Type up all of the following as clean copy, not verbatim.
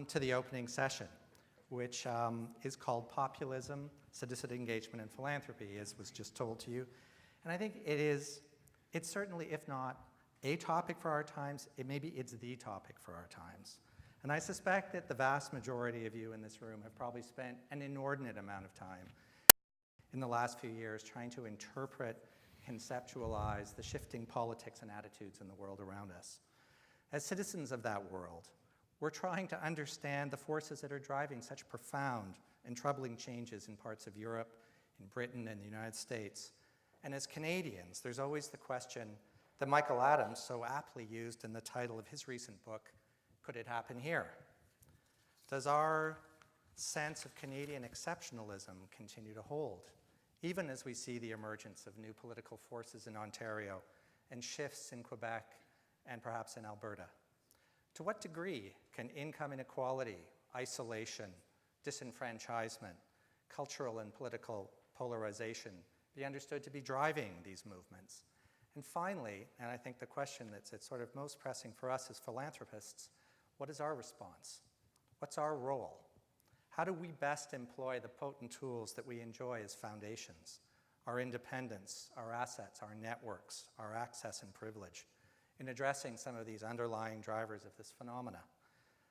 to the opening session, which is called Populism, Citizen Engagement, and Philanthropy, as was just told to you. And I think it's certainly, if not a topic for our times, maybe it's the topic for our times. And I suspect that the vast majority of you in this room have probably spent an inordinate amount of time in the last few years trying to interpret, conceptualize the shifting politics and attitudes in the world around us. As citizens of that world, we're trying to understand the forces that are driving such profound and troubling changes in parts of Europe, in Britain, and the United States. And as Canadians, there's always the question that Michael Adams so aptly used in the title of his recent book, Could It Happen Here? Does our sense of Canadian exceptionalism continue to hold, even as we see the emergence of new political forces in Ontario and shifts in Quebec and perhaps in Alberta? To what degree can income inequality, isolation, disenfranchisement, cultural and political polarization be understood to be driving these movements? And finally, and I think the question that's sort of most pressing for us as philanthropists, what is our response? What's our role? How do we best employ the potent tools that we enjoy as foundations, our independence, our assets, our networks, our access and privilege, in addressing some of these underlying drivers of this phenomena?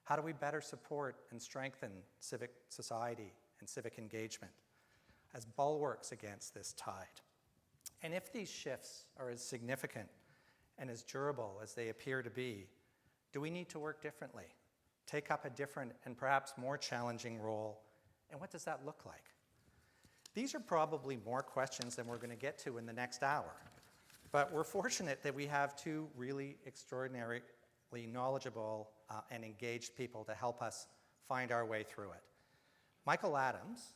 How do we better support and strengthen civic society and civic engagement as bulwarks against this tide? And if these shifts are as significant and as durable as they appear to be, do we need to work differently, take up a different and perhaps more challenging role? And what does that look like? These are probably more questions than we're going to get to in the next hour. But we're fortunate that we have two really extraordinarily knowledgeable and engaged people to help us find our way through it. Michael Adams,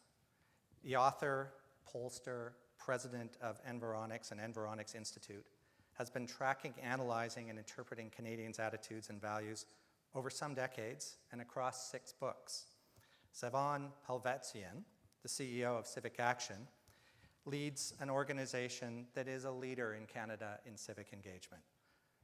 the author, pollster, president of Environics and Environics Institute, has been tracking, analyzing, and interpreting Canadians' attitudes and values over some decades and across 6 books. Sevaun Palvetzian, the CEO of Civic Action, leads an organization that is a leader in Canada in civic engagement.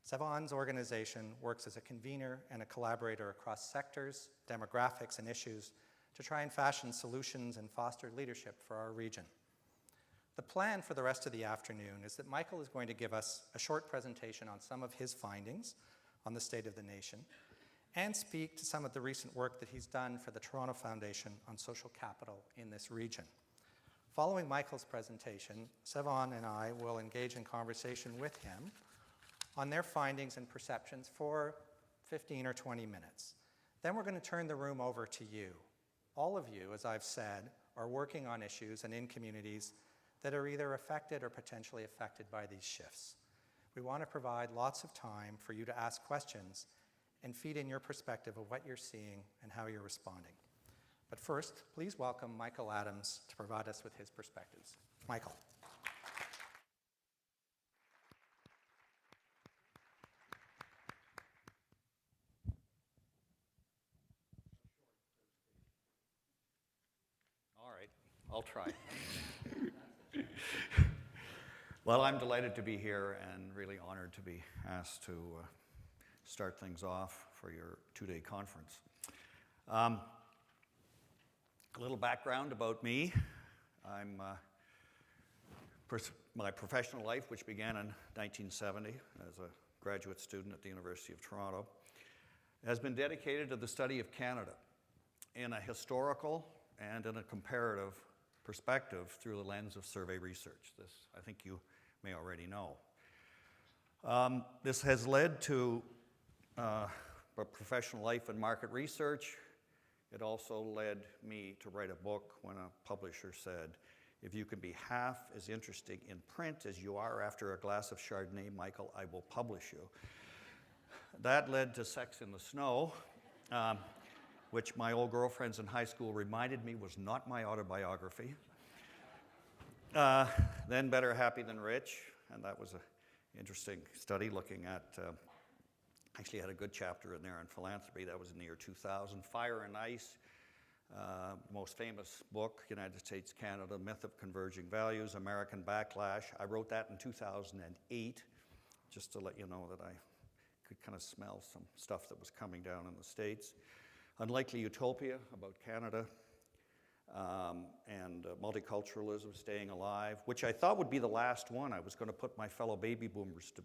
Sevaun's organization works as a convener and a collaborator across sectors, demographics, and issues to try and fashion solutions and foster leadership for our region. The plan for the rest of the afternoon is that Michael is going to give us a short presentation on some of his findings on the state of the nation and speak to some of the recent work that he's done for the Toronto Foundation on social capital in this region. Following Michael's presentation, Sevaun and I will engage in conversation with him on their findings and perceptions for 15 or 20 minutes. Then we're going to turn the room over to you. All of you, as I've said, are working on issues and in communities that are either affected or potentially affected by these shifts. We want to provide lots of time for you to ask questions and feed in your perspective of what you're seeing and how you're responding. But first, please welcome Michael Adams to provide us with his perspectives. Michael. All right, I'll try. Well, I'm delighted to be here and really honored to be asked to start things off for your 2-day conference. A little background about me. My professional life, which began in 1970 as a graduate student at the University of Toronto, has been dedicated to the study of Canada in a historical and in a comparative perspective through the lens of survey research. This, I think you may already know. This has led to a professional life in market research. It also led me to write a book when a publisher said, if you can be half as interesting in print as you are after a glass of Chardonnay, Michael, I will publish you. That led to Sex in the Snow, which my old girlfriends in high school reminded me was not my autobiography. Then Better Happy Than Rich, and that was an interesting study looking at, actually had a good chapter in there on philanthropy. That was in the year 2000. Fire and Ice, most famous book, United States, Canada, Myth of Converging Values, American Backlash. I wrote that in 2008, just to let you know that I could kind of smell some stuff that was coming down in the States. Unlikely Utopia about Canada, and multiculturalism, staying alive, which I thought would be the last one. I was going to put my fellow baby boomers to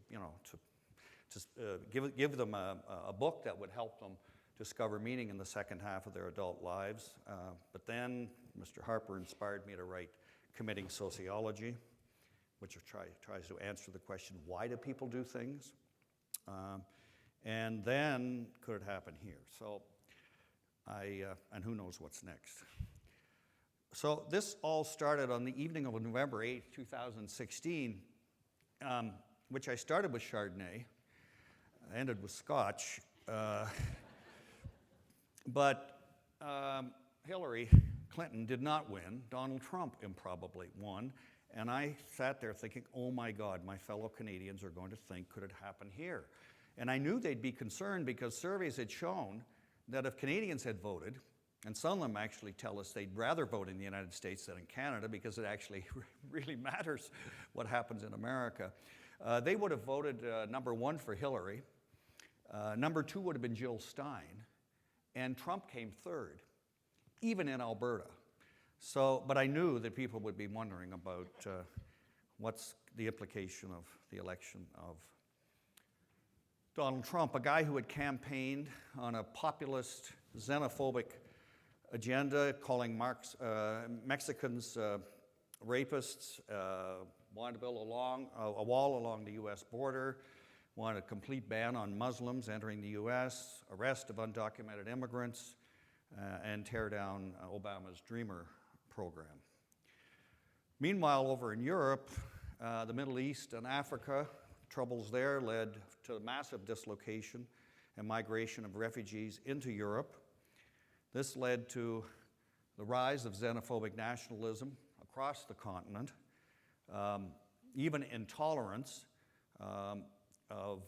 give them a book that would help them discover meaning in the second half of their adult lives. But then Mr. Harper inspired me to write Committing Sociology, which tries to answer the question, why do people do things? And then, could it happen here? So, and who knows what's next. So this all started on the evening of November 8th, 2016, which I started with Chardonnay, ended with Scotch, but Hillary Clinton did not win. Donald Trump improbably won. And I sat there thinking, oh my God, my fellow Canadians are going to think, could it happen here? And I knew they'd be concerned because surveys had shown that if Canadians had voted, and some of them actually tell us they'd rather vote in the United States than in Canada because it actually really matters what happens in America, they would have voted number one for Hillary. Number two would have been Jill Stein. And Trump came third, even in Alberta. So, but I knew that people would be wondering about what's the implication of the election of Donald Trump, a guy who had campaigned on a populist, xenophobic agenda, calling Mexicans rapists, wanted to build a wall along the U.S. border, wanted a complete ban on Muslims entering the U.S., arrest of undocumented immigrants, and tear down Obama's Dreamer program. Meanwhile, over in Europe, the Middle East and Africa, troubles there led to massive dislocation and migration of refugees into Europe. This led to the rise of xenophobic nationalism across the continent, even intolerance of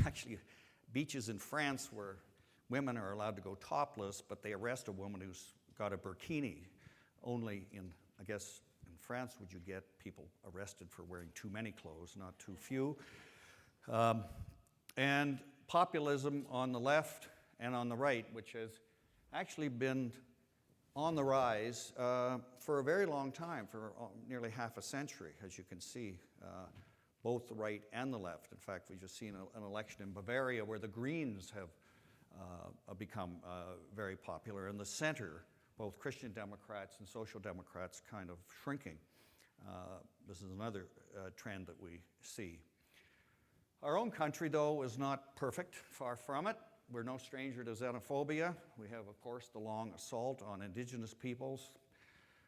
actually beaches in France where women are allowed to go topless, but they arrest a woman who's got a burkini. Only in, I guess, in France would you get people arrested for wearing too many clothes, not too few. And populism on the left and on the right, which has actually been on the rise for a very long time, for nearly half a century, as you can see, both the right and the left. In fact, we've just seen an election in Bavaria where the Greens have become very popular, and the center, both Christian Democrats and Social Democrats, kind of shrinking. This is another trend that we see. Our own country, though, is not perfect, far from it. We're no stranger to xenophobia. We have, of course, the long assault on Indigenous peoples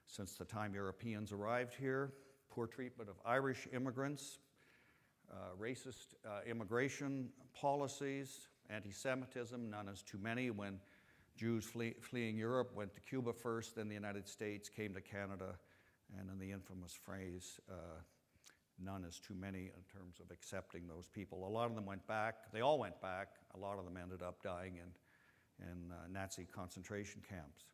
since the time Europeans arrived here, poor treatment of Irish immigrants, racist immigration policies, anti-Semitism, none is too many. When Jews fleeing Europe went to Cuba first, then the United States, came to Canada, and in the infamous phrase, none is too many in terms of accepting those people. A lot of them went back. They all went back. A lot of them ended up dying in Nazi concentration camps.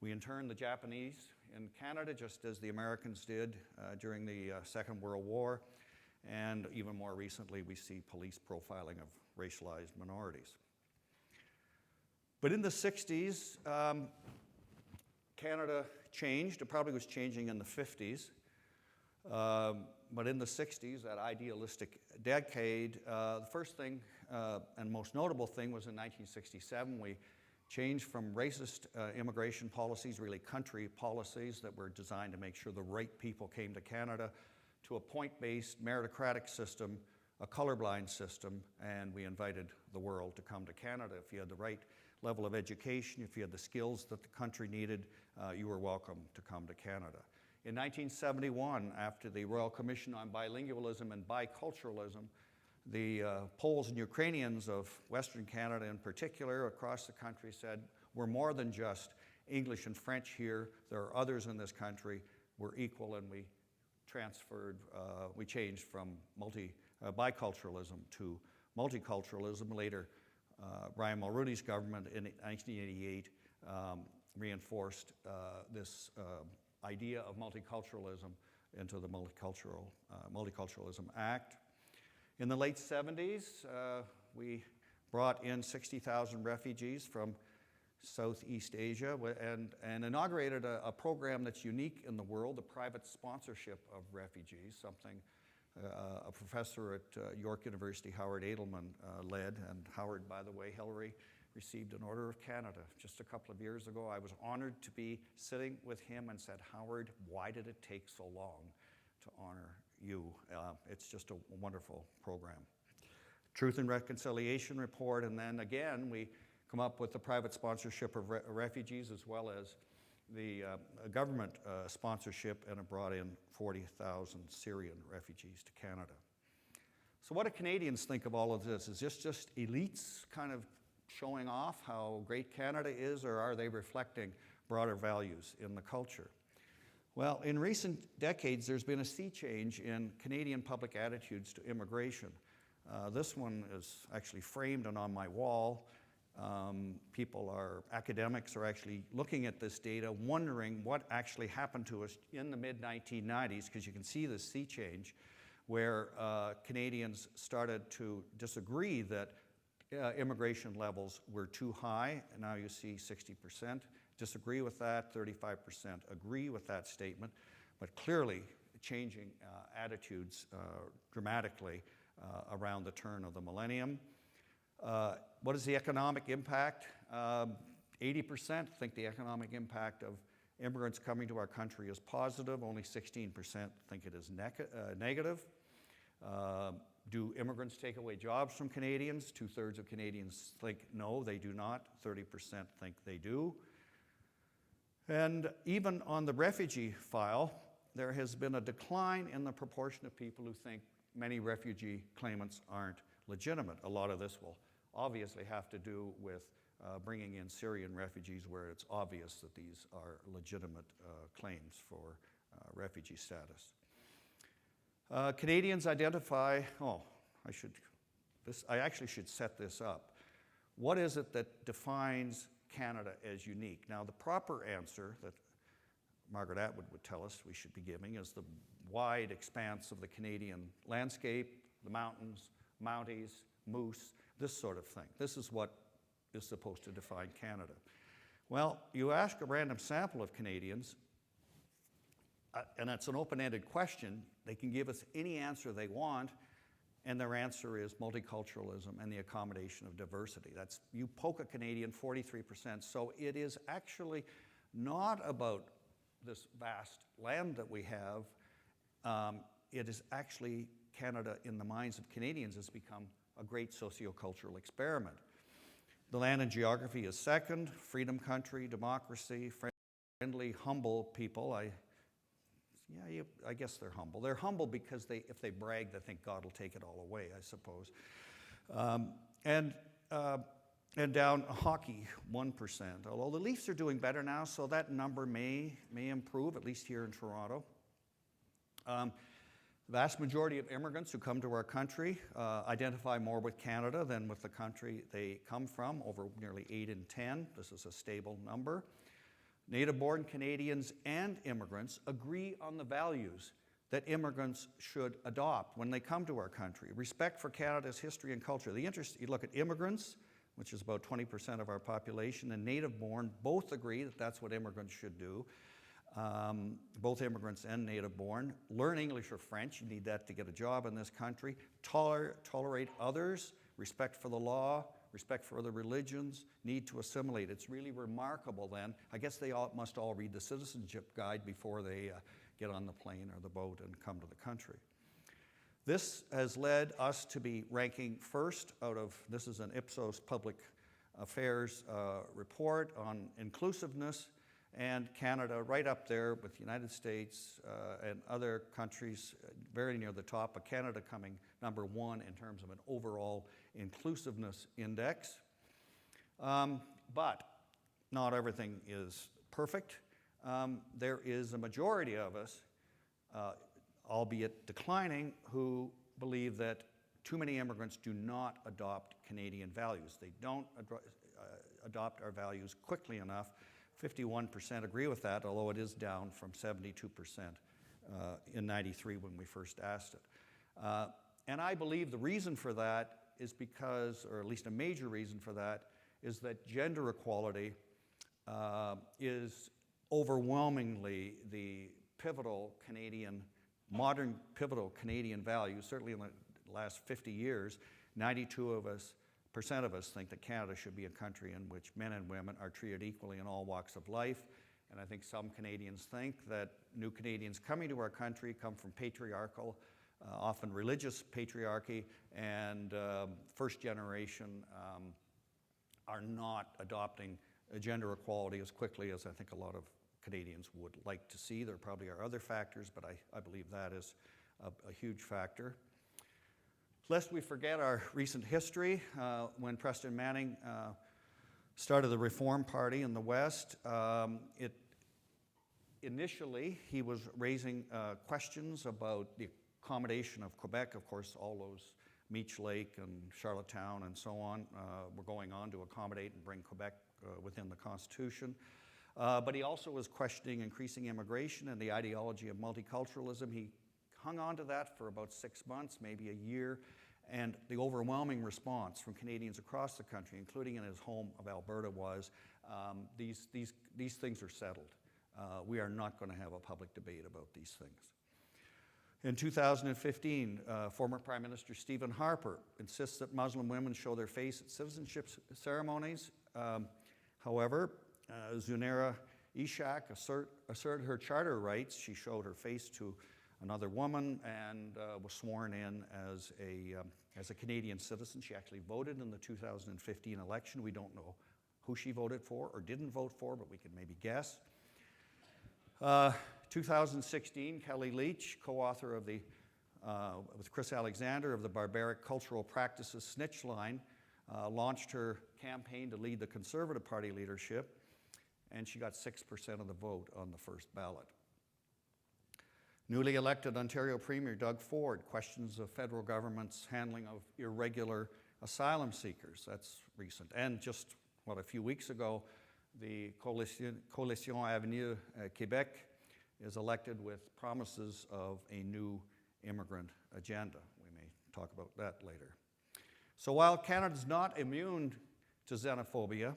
We interned the Japanese in Canada, just as the Americans did during the Second World War. And even more recently, we see police profiling of racialized minorities. But in the 60s, Canada changed. It probably was changing in the 50s. But in the 60s, that idealistic decade, the first thing and most notable thing was in 1967. We changed from racist immigration policies, really country policies that were designed to make sure the right people came to Canada, to a point-based meritocratic system, a colorblind system, and we invited the world to come to Canada. If you had the right level of education, if you had the skills that the country needed, you were welcome to come to Canada. In 1971, after the Royal Commission on Bilingualism and Biculturalism, the Poles and Ukrainians of Western Canada in particular, across the country, said, we're more than just English and French here. There are others in this country. We're equal, and we changed from biculturalism to multiculturalism. Later, Brian Mulroney's government in 1988 reinforced this idea of multiculturalism into the Multiculturalism Act. In the late 70s, we brought in 60,000 refugees from Southeast Asia and inaugurated a program that's unique in the world, the private sponsorship of refugees, something a professor at York University, Howard Edelman, led. And Howard, by the way, Hillary, received an Order of Canada just a couple of years ago. I was honored to be sitting with him and said, Howard, why did it take so long to honor you? It's just a wonderful program. Truth and Reconciliation Report, and then again, we come up with the private sponsorship of refugees as well as the government sponsorship, and it brought in 40,000 Syrian refugees to Canada. So what do Canadians think of all of this? Is this just elites kind of showing off how great Canada is, or are they reflecting broader values in the culture? Well, in recent decades, there's been a sea change in Canadian public attitudes to immigration. This one is actually framed and on my wall. Academics are actually looking at this data, wondering what actually happened to us in the mid-1990s, because you can see this sea change where Canadians started to disagree that immigration levels were too high, and now you see 60% disagree with that, 35% agree with that statement, but clearly changing attitudes dramatically around the turn of the millennium. What is the economic impact? 80% think the economic impact of immigrants coming to our country is positive. Only 16% think it is negative. Do immigrants take away jobs from Canadians? 2/3 of Canadians think no, they do not. 30% think they do. And even on the refugee file, there has been a decline in the proportion of people who think many refugee claimants aren't legitimate. A lot of this will obviously have to do with bringing in Syrian refugees where it's obvious that these are legitimate claims for refugee status. Canadians identify, I actually should set this up. What is it that defines Canada as unique? Now, the proper answer that Margaret Atwood would tell us we should be giving is the wide expanse of the Canadian landscape, the mountains, Mounties, moose, this sort of thing. This is what is supposed to define Canada. Well, you ask a random sample of Canadians, and it's an open-ended question. They can give us any answer they want, and their answer is multiculturalism and the accommodation of diversity. That's, you poke a Canadian, 43%. So it is actually not about this vast land that we have. It is actually Canada, in the minds of Canadians, has become a great sociocultural experiment. The land and geography is second. Freedom country, democracy, friendly, humble people. I guess they're humble. They're humble because if they brag, they think God will take it all away, I suppose. And down hockey, 1%. Although the Leafs are doing better now, so that number may improve, at least here in Toronto. The vast majority of immigrants who come to our country identify more with Canada than with the country they come from, over nearly 8 in 10. This is a stable number. Native-born Canadians and immigrants agree on the values that immigrants should adopt when they come to our country. Respect for Canada's history and culture. You look at immigrants, which is about 20% of our population, and native-born both agree that that's what immigrants should do. Both immigrants and native-born. Learn English or French. You need that to get a job in this country. Tolerate others. Respect for the law. Respect for other religions. Need to assimilate. It's really remarkable then. I guess they must all read the citizenship guide before they get on the plane or the boat and come to the country. This has led us to be ranking first out of, this is an Ipsos Public Affairs report on inclusiveness, and Canada right up there with the United States and other countries very near the top, but Canada coming number 1 in terms of an overall inclusiveness index. But not everything is perfect. There is a majority of us, albeit declining, who believe that too many immigrants do not adopt Canadian values. They don't adopt our values quickly enough. 51% agree with that, although it is down from 72% in '93 when we first asked it. And I believe the reason for that is because, or at least a major reason for that, is that gender equality is overwhelmingly the modern pivotal Canadian value. Certainly in the last 50 years, 92% of us think that Canada should be a country in which men and women are treated equally in all walks of life. And I think some Canadians think that new Canadians coming to our country come from patriarchal, often religious patriarchy, and first generation are not adopting gender equality as quickly as I think a lot of Canadians would like to see. There probably are other factors, but I believe that is a huge factor. Lest we forget our recent history, when Preston Manning started the Reform Party in the West, initially he was raising questions about the accommodation of Quebec. Of course, all those Meech Lake and Charlottetown and so on were going on to accommodate and bring Quebec within the Constitution. But he also was questioning increasing immigration and the ideology of multiculturalism. He hung on to that for about 6 months, maybe a year, and the overwhelming response from Canadians across the country, including in his home of Alberta, was these things are settled. We are not going to have a public debate about these things. In 2015, former Prime Minister Stephen Harper insists that Muslim women show their face at citizenship ceremonies. However, Zunaira Ishak asserted her charter rights. She showed her face to another woman and was sworn in as a Canadian citizen. She actually voted in the 2015 election. We don't know who she voted for or didn't vote for, but we can maybe guess. 2016, Kelly Leach, co-author of with Chris Alexander of the Barbaric Cultural Practices Snitch Line, launched her campaign to lead the Conservative Party leadership, and she got 6% of the vote on the first ballot. Newly elected Ontario Premier Doug Ford questions the federal government's handling of irregular asylum seekers. That's recent. And just, a few weeks ago, the Coalition Avenir Québec is elected with promises of a new immigrant agenda. We may talk about that later. So while Canada's not immune to xenophobia,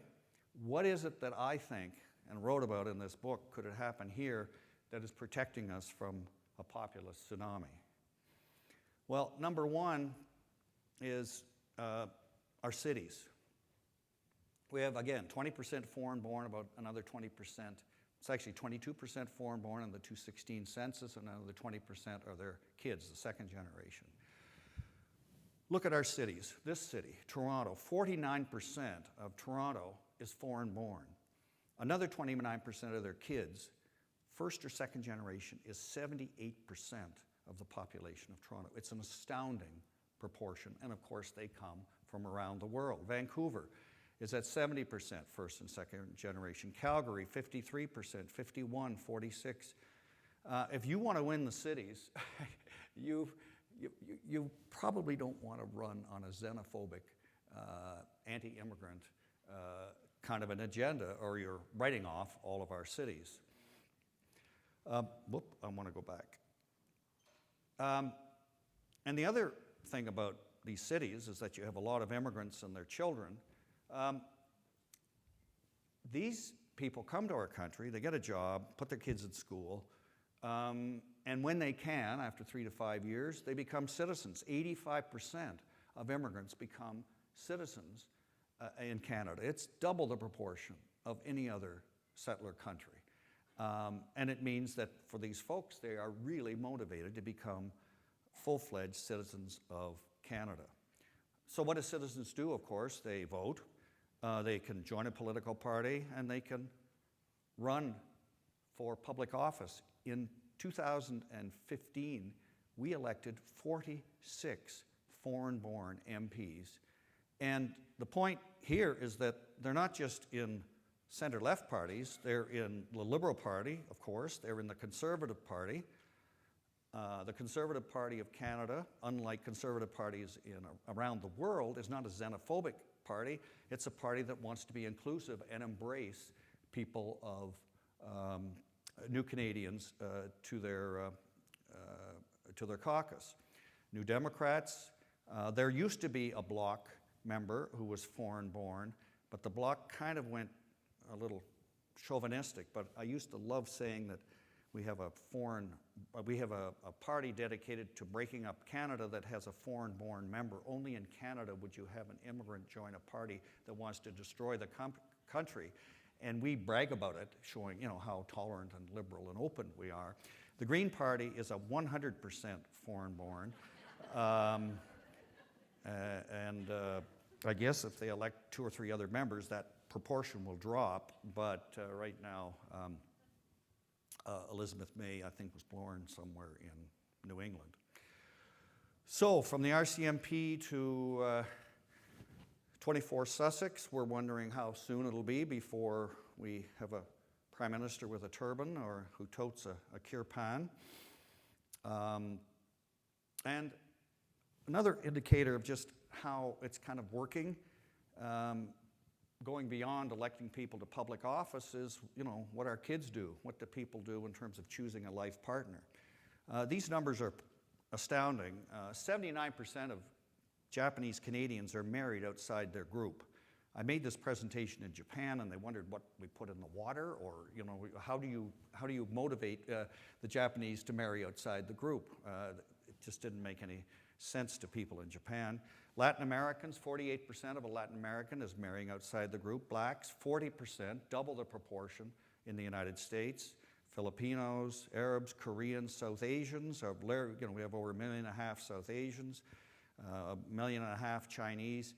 what is it that I think, and wrote about in this book, could it happen here, that is protecting us from a populist tsunami? Well, number one is our cities. We have, again, 20% foreign-born, about another 20%. It's actually 22% foreign-born in the 2016 census, and another 20% are their kids, the second generation. Look at our cities. This city, Toronto, 49% of Toronto is foreign-born. Another 29% of their kids, first or second generation, is 78% of the population of Toronto. It's an astounding proportion, and of course they come from around the world. Vancouver is at 70% first and second generation. Calgary, 53%, 51, 46. If you want to win the cities, you probably don't want to run on a xenophobic, anti-immigrant kind of an agenda, or you're writing off all of our cities. I want to go back. And the other thing about these cities is that you have a lot of immigrants and their children. These people come to our country, they get a job, put their kids in school, and when they can, after 3 to 5 years, they become citizens. 85% of immigrants become citizens in Canada. It's double the proportion of any other settler country. And it means that for these folks, they are really motivated to become full-fledged citizens of Canada. So what do citizens do, of course? They vote. They can join a political party, and they can run for public office. In 2015, we elected 46 foreign-born MPs. And the point here is that they're not just in center-left parties, they're in the Liberal Party, of course, they're in the Conservative Party. The Conservative Party of Canada, unlike Conservative parties around the world, is not a xenophobic party. It's a party that wants to be inclusive and embrace people of new Canadians to their caucus. New Democrats, There used to be a bloc member who was foreign-born, but the bloc kind of went a little chauvinistic. But I used to love saying that we have a party dedicated to breaking up Canada that has a foreign-born member. Only in Canada would you have an immigrant join a party that wants to destroy the country. And we brag about it, showing how tolerant and liberal and open we are. The Green Party is a 100% foreign-born. I guess if they elect 2 or 3 other members, that proportion will drop. But right now, Elizabeth May, I think, was born somewhere in New England. So from the RCMP to 24 Sussex, we're wondering how soon it'll be before we have a prime minister with a turban or who totes a kirpan. And another indicator of just how it's kind of working, going beyond electing people to public office, is what our kids do, what do people do in terms of choosing a life partner. These numbers are astounding. 79% of Japanese Canadians are married outside their group. I made this presentation in Japan, and they wondered what we put in the water, or how do you motivate the Japanese to marry outside the group? It just didn't make any sense to people in Japan. Latin Americans, 48% of a Latin American is marrying outside the group. Blacks, 40%, double the proportion in the United States. Filipinos, Arabs, Koreans, South Asians. We have over 1.5 million South Asians, 1.5 million Chinese.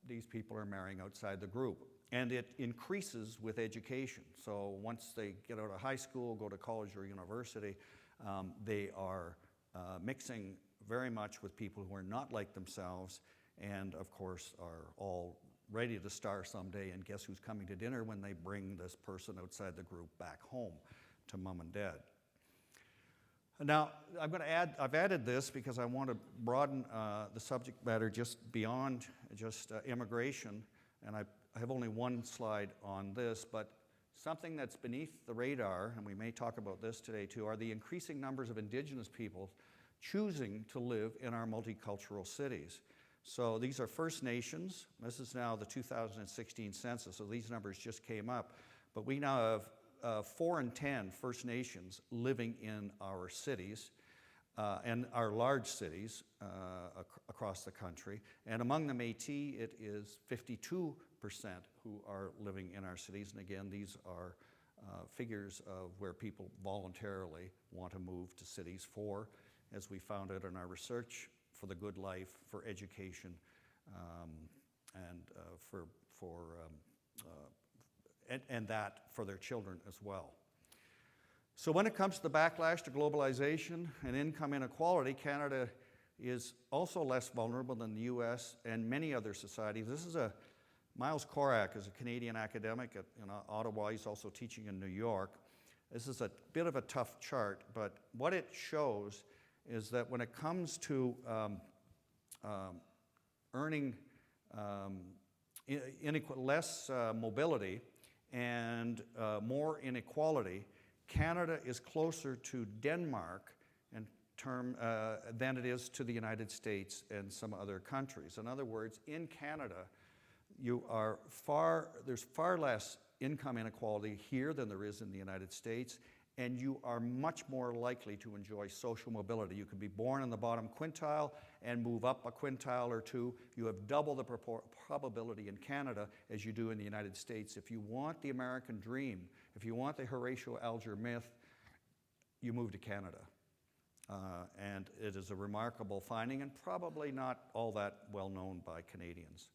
These people are marrying outside the group. And it increases with education. So once they get out of high school, go to college or university, they are mixing very much with people who are not like themselves, and of course are all ready to star someday, and guess who's coming to dinner when they bring this person outside the group back home to mom and dad. Now, I've added this because I want to broaden the subject matter just beyond just immigration, and I have only one slide on this, but something that's beneath the radar, and we may talk about this today too, are the increasing numbers of Indigenous people choosing to live in our multicultural cities. So these are First Nations. This is now the 2016 census, so these numbers just came up. But we now have 4 in 10 First Nations living in our cities, and our large cities across the country. And among the Métis, it is 52% who are living in our cities. And again, these are figures of where people voluntarily want to move to cities for, as we found out in our research, for the good life, for education, and that for their children as well. So when it comes to the backlash to globalization and income inequality, Canada is also less vulnerable than the US and many other societies. This is Miles Korak is a Canadian academic at Ottawa. He's also teaching in New York. This is a bit of a tough chart, but what it shows is that when it comes to earning less mobility and more inequality, Canada is closer to Denmark than it is to the United States and some other countries. In other words, in Canada, there's far less income inequality here than there is in the United States, and you are much more likely to enjoy social mobility. You can be born in the bottom quintile and move up a quintile or two. You have double the probability in Canada as you do in the United States. If you want the American dream, if you want the Horatio Alger myth, you move to Canada. And it is a remarkable finding and probably not all that well known by Canadians.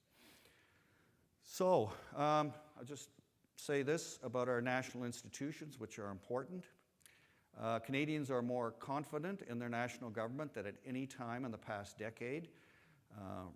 So I'll just say this about our national institutions, which are important. Canadians are more confident in their national government than at any time in the past decade.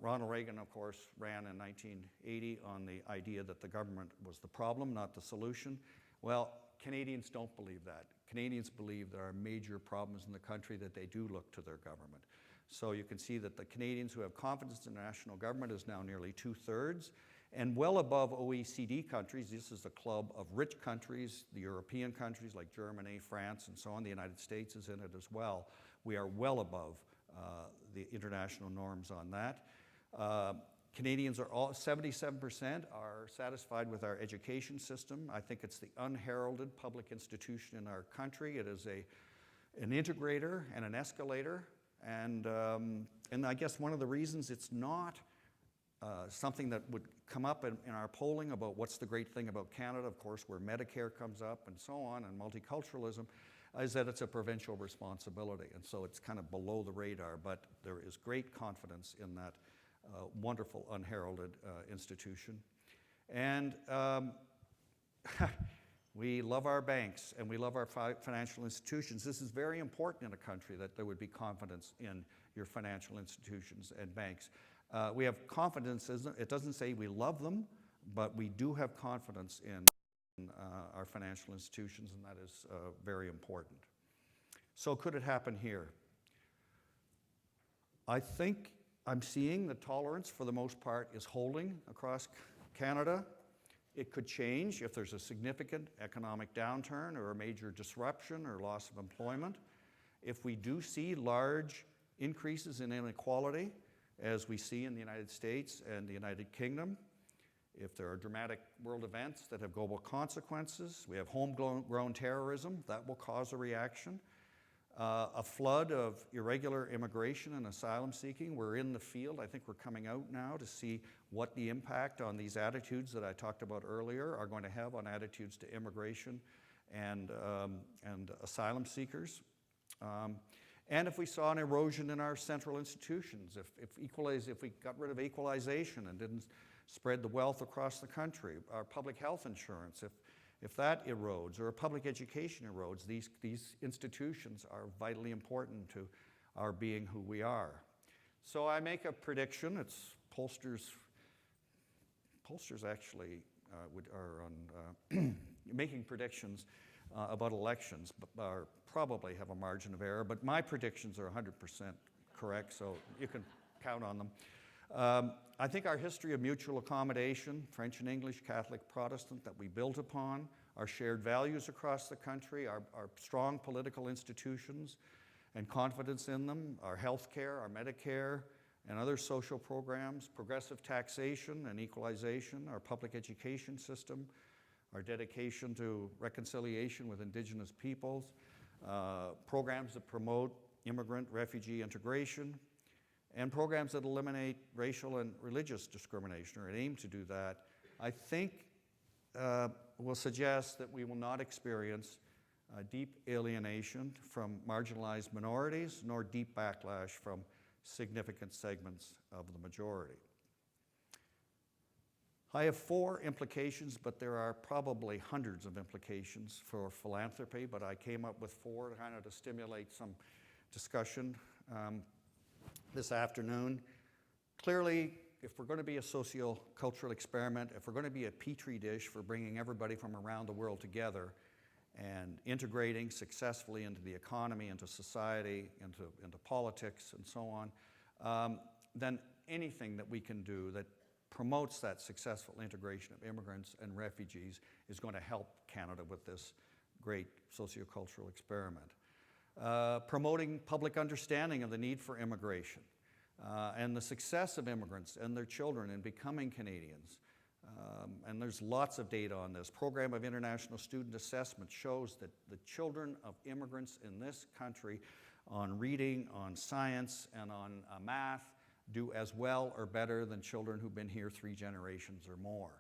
Ronald Reagan, of course, ran in 1980 on the idea that the government was the problem, not the solution. Well, Canadians don't believe that. Canadians believe there are major problems in the country, that they do look to their government. So you can see that the Canadians who have confidence in the national government is now nearly 2/3. And well above OECD countries. This is a club of rich countries, the European countries like Germany, France, and so on. The United States is in it as well. We are well above the international norms on that. Canadians are all, 77% are satisfied with our education system. I think it's the unheralded public institution in our country. It is an integrator and an escalator. And I guess one of the reasons it's not something that would come up in our polling about what's the great thing about Canada, of course, where Medicare comes up and so on, and multiculturalism, is that it's a provincial responsibility. And so it's kind of below the radar, but there is great confidence in that wonderful, unheralded institution. And we love our banks and we love our financial institutions. This is very important in a country that there would be confidence in your financial institutions and banks. We have confidence, it doesn't say we love them, but we do have confidence in our financial institutions, and that is very important. So could it happen here? I think I'm seeing the tolerance, for the most part, is holding across Canada. It could change if there's a significant economic downturn or a major disruption or loss of employment. If we do see large increases in inequality, as we see in the United States and the United Kingdom, if there are dramatic world events that have global consequences, we have homegrown terrorism, that will cause a reaction. A flood of irregular immigration and asylum seeking. We're in the field. I think we're coming out now to see what the impact on these attitudes that I talked about earlier are going to have on attitudes to immigration and asylum seekers. And if we saw an erosion in our central institutions, if we got rid of equalization and didn't spread the wealth across the country, our public health insurance, if that erodes, or public education erodes, these institutions are vitally important to our being who we are. So I make a prediction. It's pollsters actually are on making predictions about elections, but probably have a margin of error. But my predictions are 100% correct, so you can count on them. I think our history of mutual accommodation, French and English, Catholic, Protestant, that we built upon, our shared values across the country, our strong political institutions and confidence in them, our health care, our Medicare, and other social programs, progressive taxation and equalization, our public education system, our dedication to reconciliation with Indigenous peoples, programs that promote immigrant, refugee integration, and programs that eliminate racial and religious discrimination, or aim to do that, I think will suggest that we will not experience deep alienation from marginalized minorities, nor deep backlash from significant segments of the majority. I have 4 implications, but there are probably hundreds of implications for philanthropy, but I came up with 4 kind of to stimulate some discussion this afternoon. Clearly, if we're going to be a socio-cultural experiment, if we're going to be a petri dish for bringing everybody from around the world together and integrating successfully into the economy, into society, into politics, and so on, then anything that we can do that promotes that successful integration of immigrants and refugees is going to help Canada with this great sociocultural experiment. Promoting public understanding of the need for immigration and the success of immigrants and their children in becoming Canadians. And there's lots of data on this. Program of International Student Assessment shows that the children of immigrants in this country on reading, on science, and on math do as well or better than children who've been here 3 generations or more.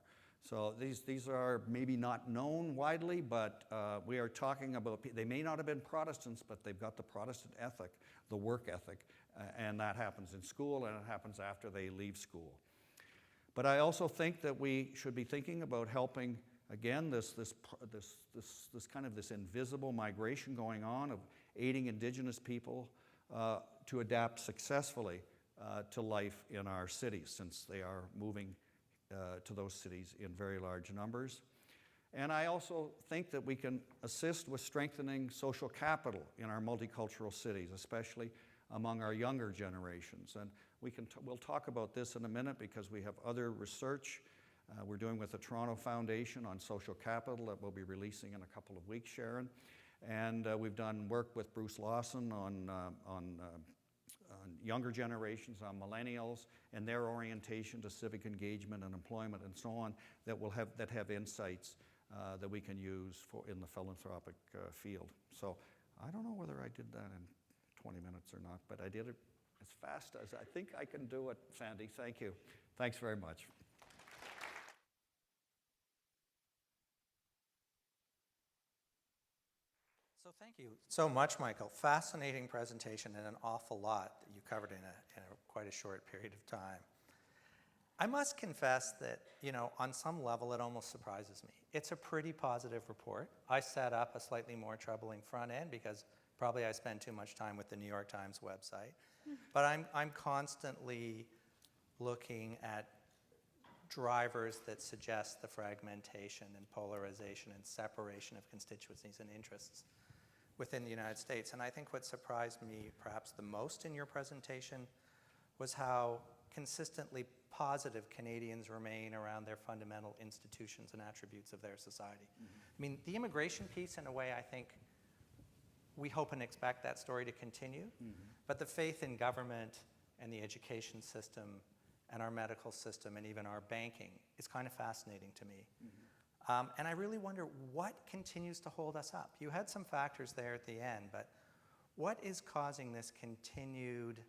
So these are maybe not known widely, but we are talking about, they may not have been Protestants, but they've got the Protestant ethic, the work ethic, and that happens in school and it happens after they leave school. But I also think that we should be thinking about helping, again, this kind of this invisible migration going on of aiding Indigenous people to adapt successfully to life in our cities, since they are moving to those cities in very large numbers. And I also think that we can assist with strengthening social capital in our multicultural cities, especially among our younger generations. And we'll talk about this in a minute because we have other research we're doing with the Toronto Foundation on social capital that we'll be releasing in a couple of weeks, Sharon. And we've done work with Bruce Lawson on on younger generations, on millennials, and their orientation to civic engagement and employment and so on that have insights that we can use in the philanthropic field. So I don't know whether I did that in 20 minutes or not, but I did it as fast as I think I can do it, Sandy. Thank you. Thanks very much. So thank you so much, Michael. Fascinating presentation and an awful lot that you covered in quite a short period of time. I must confess that, on some level, it almost surprises me. It's a pretty positive report. I set up a slightly more troubling front end because probably I spend too much time with the New York Times website. But I'm constantly looking at drivers that suggest the fragmentation and polarization and separation of constituencies and interests within the United States. And I think what surprised me perhaps the most in your presentation was how consistently positive Canadians remain around their fundamental institutions and attributes of their society. I mean, the immigration piece, in a way, I think we hope and expect that story to continue, but the faith in government and the education system and our medical system and even our banking is kind of fascinating to me. And I really wonder what continues to hold us up. You had some factors there at the end, but what is causing this continued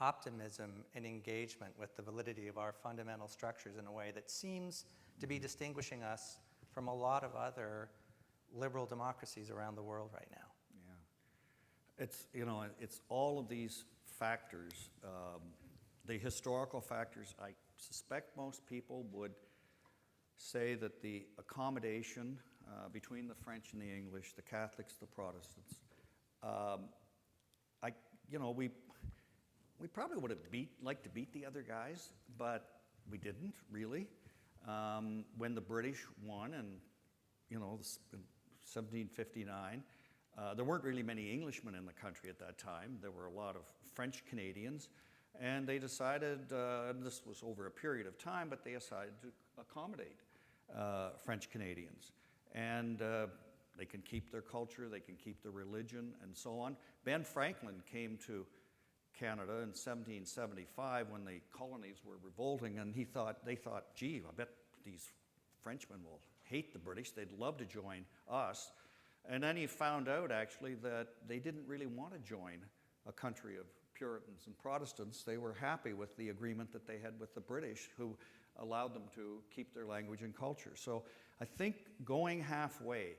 optimism and engagement with the validity of our fundamental structures in a way that seems to be distinguishing us from a lot of other liberal democracies around the world right now? Yeah. It's all of these factors. The historical factors, I suspect most people would say that the accommodation between the French and the English, the Catholics, the Protestants, we probably would have liked to beat the other guys, but we didn't really. When the British won in 1759, there weren't really many Englishmen in the country at that time. There were a lot of French Canadians, and they decided, and this was over a period of time, but they decided to accommodate French Canadians. And they can keep their culture, they can keep their religion, and so on. Ben Franklin came to Canada in 1775 when the colonies were revolting, and they thought, gee, I bet these Frenchmen will hate the British. They'd love to join us. And then he found out, actually, that they didn't really want to join a country of Puritans and Protestants. They were happy with the agreement that they had with the British, who allowed them to keep their language and culture. So I think going halfway,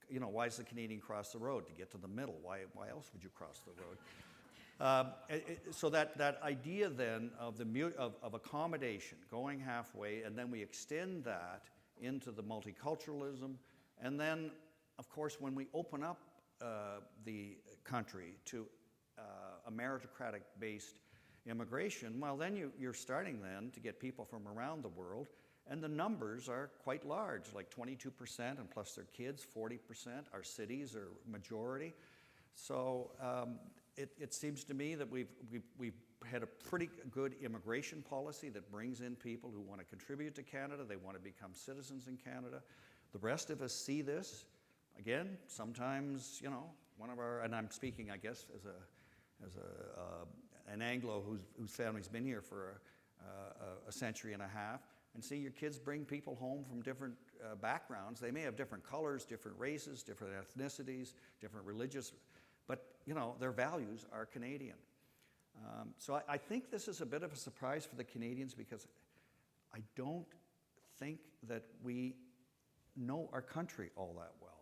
why does the Canadian cross the road? To get to the middle. Why else would you cross the road? So that idea then of accommodation, going halfway, and then we extend that into the multiculturalism, and then, of course, when we open up the country to a meritocratic-based immigration, well, then you're starting then to get people from around the world, and the numbers are quite large, like 22%, and plus their kids, 40%. Our cities are majority. So it seems to me that we've had a pretty good immigration policy that brings in people who want to contribute to Canada. They want to become citizens in Canada. The rest of us see this. Again, sometimes, one of our, and I'm speaking, I guess, as an Anglo whose family's been here for a century and a half, and see your kids bring people home from different backgrounds. They may have different colors, different races, different ethnicities, different religious, but their values are Canadian. So I think this is a bit of a surprise for the Canadians, because I don't think that we know our country all that well.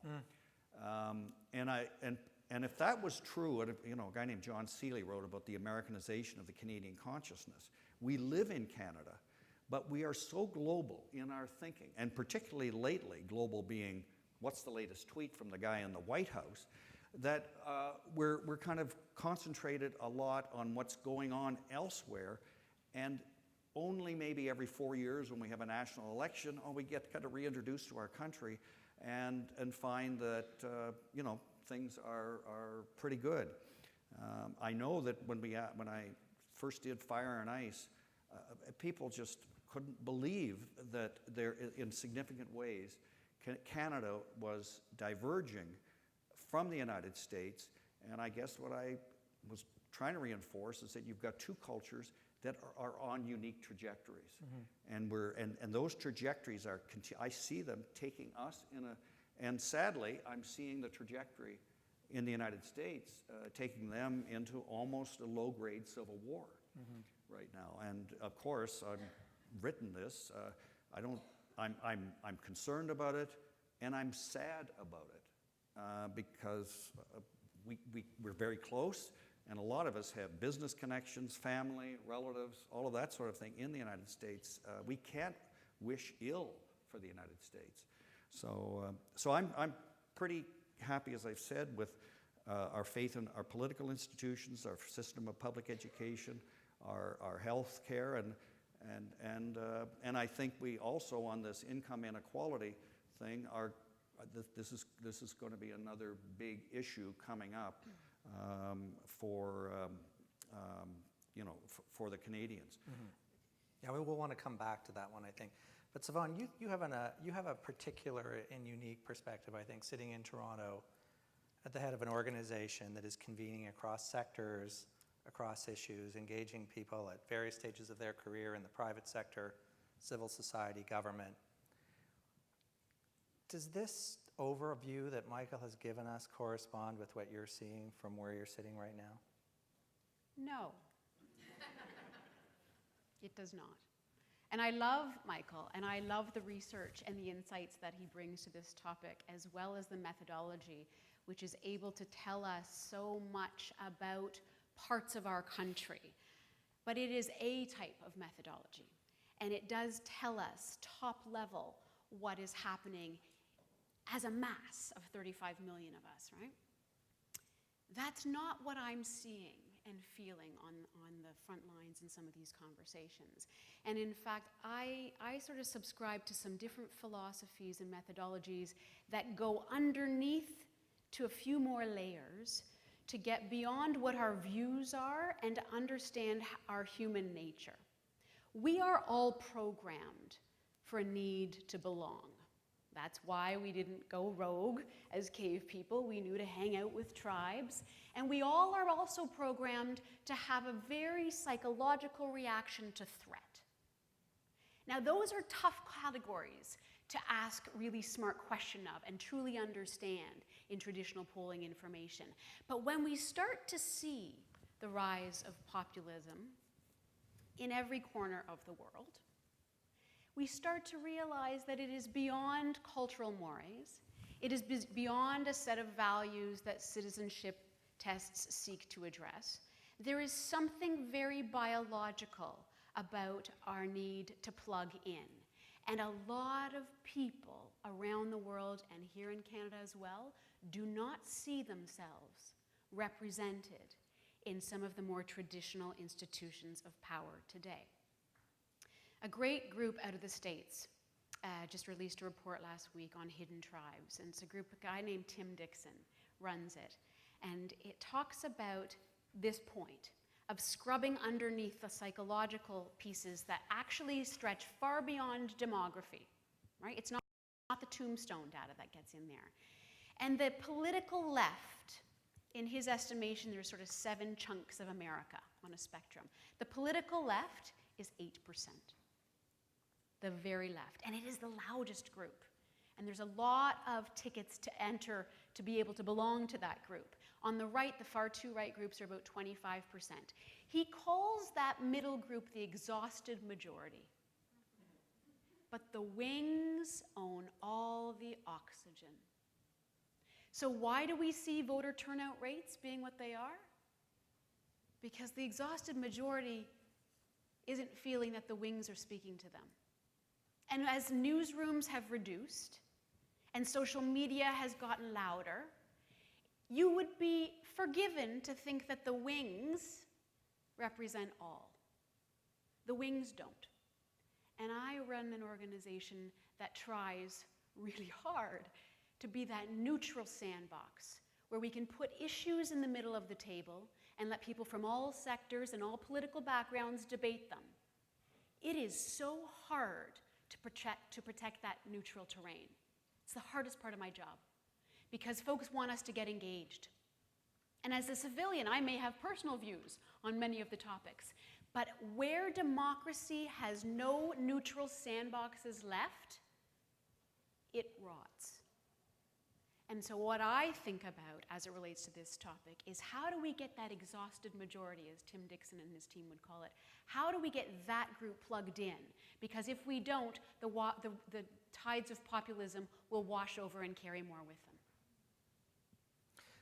And if that was true, a guy named John Seeley wrote about the Americanization of the Canadian consciousness. We live in Canada, but we are so global in our thinking, and particularly lately, global being what's the latest tweet from the guy in the White House, that we're kind of concentrated a lot on what's going on elsewhere, and only maybe every 4 years when we have a national election, we get kind of reintroduced to our country and find that things are pretty good. I know that when I first did Fire and Ice, people just couldn't believe that there, in significant ways, Canada was diverging from the United States, and I guess what I was trying to reinforce is that you've got two cultures that are on unique trajectories. And those trajectories are, I see them taking us and sadly, I'm seeing the trajectory in the United States taking them into almost a low-grade civil war right now. And of course, I've written this. I'm concerned about it, and I'm sad about it because we're very close. And a lot of us have business connections, family, relatives, all of that sort of thing in the United States. We can't wish ill for the United States. So I'm pretty happy, as I've said, with our faith in our political institutions, our system of public education, our health care, and I think we also on this income inequality thing this is going to be another big issue coming up. For the Canadians. Yeah, we will want to come back to that one, I think. But Sevaun, you have a particular and unique perspective, I think, sitting in Toronto at the head of an organization that is convening across sectors, across issues, engaging people at various stages of their career in the private sector, civil society, government. Does this overview that Michael has given us correspond with what you're seeing from where you're sitting right now? No. It does not. And I love Michael, and I love the research and the insights that he brings to this topic, as well as the methodology, which is able to tell us so much about parts of our country. But it is a type of methodology, and it does tell us top level what is happening as a mass of 35 million of us, right? That's not what I'm seeing and feeling on the front lines in some of these conversations. And in fact, I sort of subscribe to some different philosophies and methodologies that go underneath to a few more layers to get beyond what our views are and to understand our human nature. We are all programmed for a need to belong. That's why we didn't go rogue as cave people. We knew to hang out with tribes. And we all are also programmed to have a very psychological reaction to threat. Now, those are tough categories to ask really smart question of and truly understand in traditional polling information. But when we start to see the rise of populism in every corner of the world, we start to realize that it is beyond cultural mores. It is beyond a set of values that citizenship tests seek to address. There is something very biological about our need to plug in. And a lot of people around the world, and here in Canada as well, do not see themselves represented in some of the more traditional institutions of power today. A great group out of the States just released a report last week on hidden tribes. And it's a group, a guy named Tim Dixon runs it. And it talks about this point of scrubbing underneath the psychological pieces that actually stretch far beyond demography, right? It's not the tombstone data that gets in there. And the political left, in his estimation, there's sort of 7 chunks of America on a spectrum. The political left is 8%. The very left, and it is the loudest group. And there's a lot of tickets to enter to be able to belong to that group. On the right, the far too right groups are about 25%. He calls that middle group the exhausted majority. But the wings own all the oxygen. So why do we see voter turnout rates being what they are? Because the exhausted majority isn't feeling that the wings are speaking to them. And as newsrooms have reduced and social media has gotten louder, you would be forgiven to think that the wings represent all. The wings don't. And I run an organization that tries really hard to be that neutral sandbox where we can put issues in the middle of the table and let people from all sectors and all political backgrounds debate them. It is so hard to protect that neutral terrain. It's the hardest part of my job because folks want us to get engaged. And as a civilian, I may have personal views on many of the topics. But where democracy has no neutral sandboxes left, it rots. And so what I think about as it relates to this topic is how do we get that exhausted majority, as Tim Dixon and his team would call it, how do we get that group plugged in? Because if we don't, the tides of populism will wash over and carry more with them.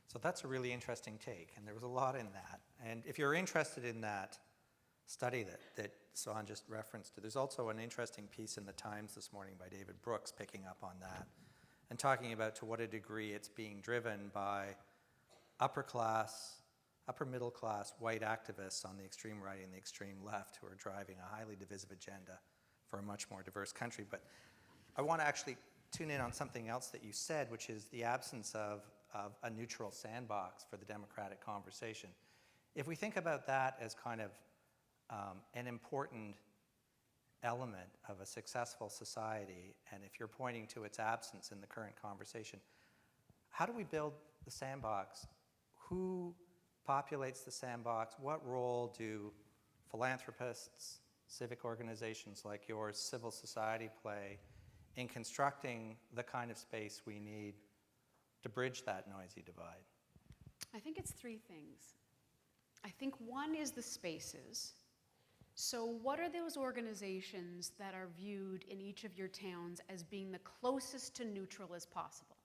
So that's a really interesting take, and there was a lot in that. And if you're interested in that study that Sevaun just referenced to, there's also an interesting piece in the Times this morning by David Brooks picking up on that and talking about to what a degree it's being driven by upper middle class white activists on the extreme right and the extreme left who are driving a highly divisive agenda for a much more diverse country. But I want to actually tune in on something else that you said, which is the absence of a neutral sandbox for the democratic conversation. If we think about that as kind of an important element of a successful society, and if you're pointing to its absence in the current conversation, how do we build the sandbox? Who populates the sandbox? What role do philanthropists, civic organizations like yours, civil society play in constructing the kind of space we need to bridge that noisy divide? I think it's three things. I think one is the spaces. So what are those organizations that are viewed in each of your towns as being the closest to neutral as possible?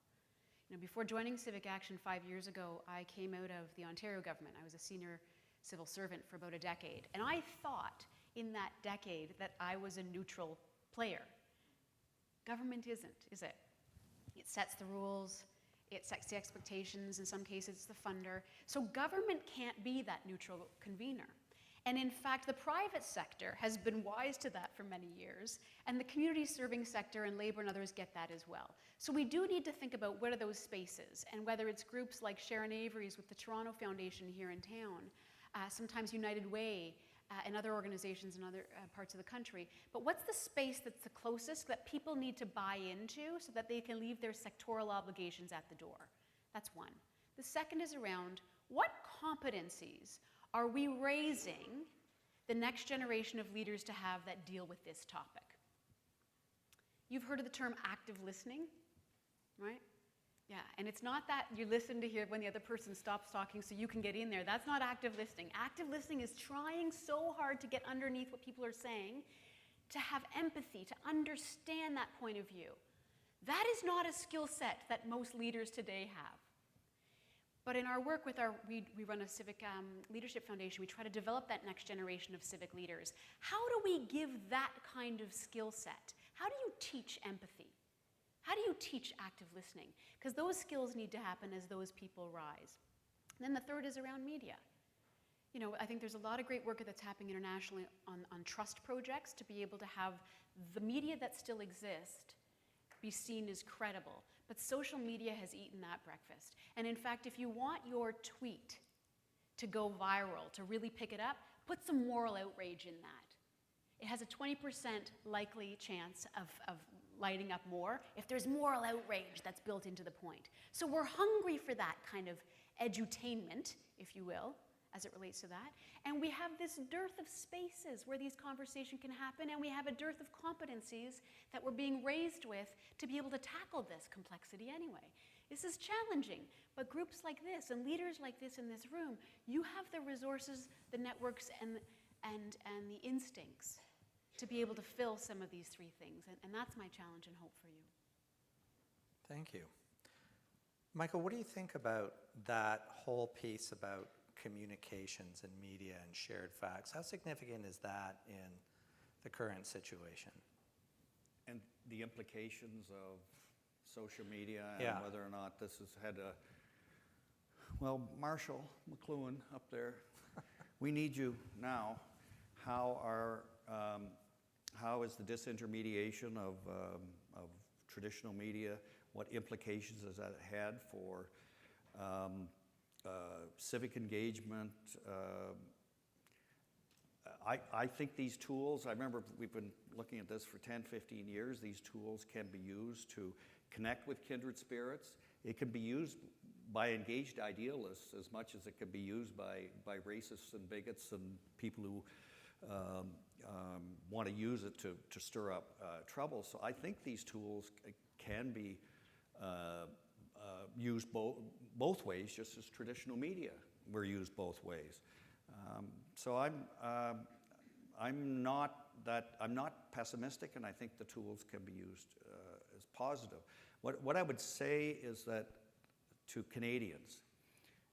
You know, before joining Civic Action 5 years ago, I came out of the Ontario government. I was a senior civil servant for about a decade. And I thought in that decade that I was a neutral player. Government isn't, is it? It sets the rules. It sets the expectations. In some cases, it's the funder. So government can't be that neutral convener. And in fact, the private sector has been wise to that for many years, and the community serving sector and labor and others get that as well. So we do need to think about what are those spaces, and whether it's groups like Sharon Avery's with the Toronto Foundation here in town, sometimes United Way, and other organizations in other parts of the country. But what's the space that's the closest that people need to buy into so that they can leave their sectoral obligations at the door? That's one. The second is around what competencies are we raising the next generation of leaders to have that deal with this topic? You've heard of the term active listening, right? Yeah, and it's not that you listen to hear when the other person stops talking so you can get in there. That's not active listening. Active listening is trying so hard to get underneath what people are saying, to have empathy, to understand that point of view. That is not a skill set that most leaders today have. But in our work with we run a civic leadership foundation, we try to develop that next generation of civic leaders. How do we give that kind of skill set? How do you teach empathy? How do you teach active listening? Because those skills need to happen as those people rise. And then the third is around media. You know, I think there's a lot of great work that's happening internationally on trust projects to be able to have the media that still exist be seen as credible. But social media has eaten that breakfast. And in fact, if you want your tweet to go viral, to really pick it up, put some moral outrage in that. It has a 20% likely chance of lighting up more if there's moral outrage that's built into the point. So we're hungry for that kind of edutainment, if you will, as it relates to that. And we have this dearth of spaces where these conversations can happen, and we have a dearth of competencies that we're being raised with to be able to tackle this complexity anyway. This is challenging, but groups like this and leaders like this in this room, you have the resources, the networks, and the instincts to be able to fill some of these three things. And that's my challenge and hope for you. Thank you. Michael, what do you think about that whole piece about communications and media and shared facts? How significant is that in the current situation? And the implications of social media and Yeah. whether or not this has had a, well, Marshall McLuhan up there, we need you now. How is the disintermediation of traditional media, what implications has that had for civic engagement? I think these tools, I remember we've been looking at this for 10, 15 years, these tools can be used to connect with kindred spirits. It can be used by engaged idealists as much as it can be used by racists and bigots and people who want to use it to stir up trouble. So I think these tools can be used both ways, just as traditional media were used both ways. So I'm not pessimistic, and I think the tools can be used as positive. What I would say is that to Canadians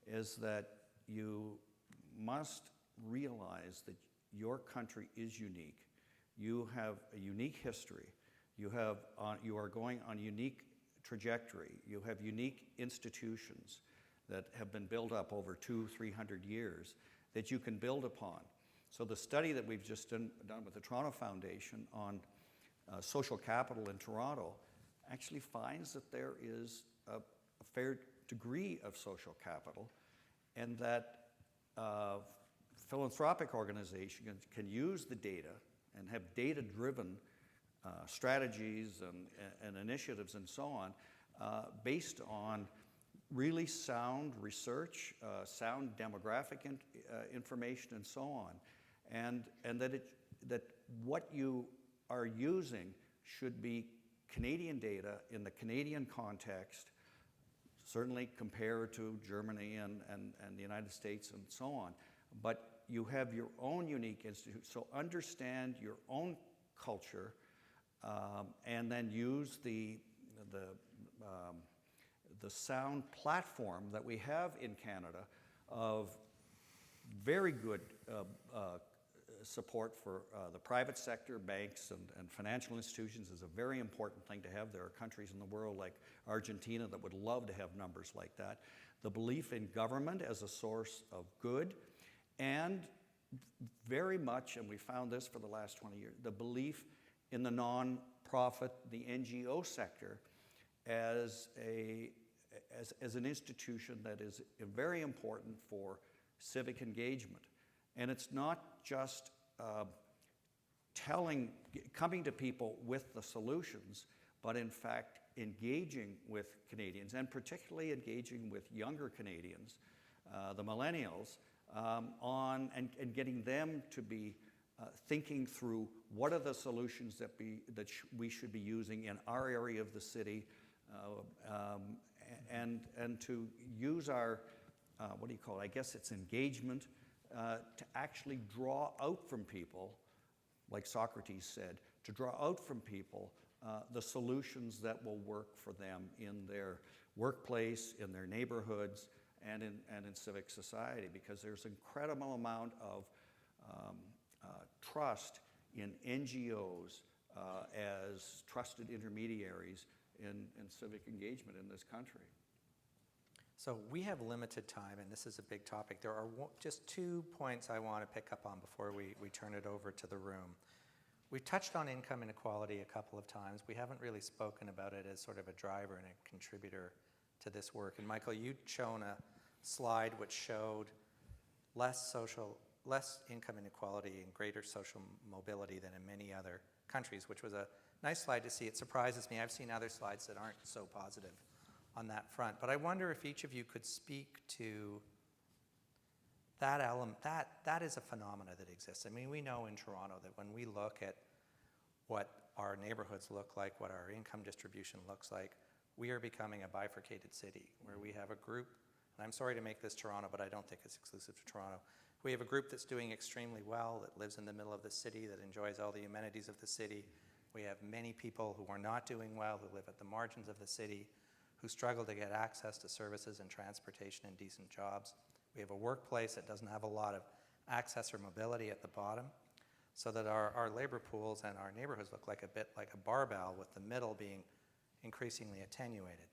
is that you must realize that your country is unique. You have a unique history. You are going on a unique trajectory. You have unique institutions that have been built up over 200-300 years that you can build upon. So the study that we've just done with the Toronto Foundation on social capital in Toronto actually finds that there is a fair degree of social capital, and that philanthropic organizations can use the data and have data-driven strategies and initiatives and so on based on really sound research, sound demographic information and so on, and that what you are using should be Canadian data in the Canadian context, certainly compared to Germany and the United States and so on. But you have your own unique institute, so understand your own culture and then use the sound platform that we have in Canada of very good support for the private sector. Banks and financial institutions is a very important thing to have. There are countries in the world like Argentina that would love to have numbers like that. The belief in government as a source of good, and very much, and we found this for the last 20 years, the belief in the non-profit, the NGO sector as an institution that is very important for civic engagement. And it's not just coming to people with the solutions, but in fact engaging with Canadians, and particularly engaging with younger Canadians, the millennials, and getting them to be thinking through what are the solutions that we should be using in our area of the city, and to use our, what do you call it, I guess it's engagement, to actually draw out from people, like Socrates said, to draw out from people the solutions that will work for them in their workplace, in their neighborhoods, and in civic society, because there's an incredible amount of trust in NGOs as trusted intermediaries in civic engagement in this country. So we have limited time, and this is a big topic. There are just 2 points I want to pick up on before we turn it over to the room. We've touched on income inequality a couple of times. We haven't really spoken about it as sort of a driver and a contributor to this work. And Michael, you'd shown a slide which showed less income inequality and greater social mobility than in many other countries, which was a nice slide to see. It surprises me. I've seen other slides that aren't so positive on that front. But I wonder if each of you could speak to that element. That is a phenomena that exists. I mean, we know in Toronto that when we look at what our neighborhoods look like, what our income distribution looks like, we are becoming a bifurcated city where we have a group, and I'm sorry to make this Toronto, but I don't think it's exclusive to Toronto. We have a group that's doing extremely well, that lives in the middle of the city, that enjoys all the amenities of the city. We have many people who are not doing well, who live at the margins of the city, who struggle to get access to services and transportation and decent jobs. We have a workplace that doesn't have a lot of access or mobility at the bottom, so that our labor pools and our neighborhoods look like a bit like a barbell, with the middle being increasingly attenuated.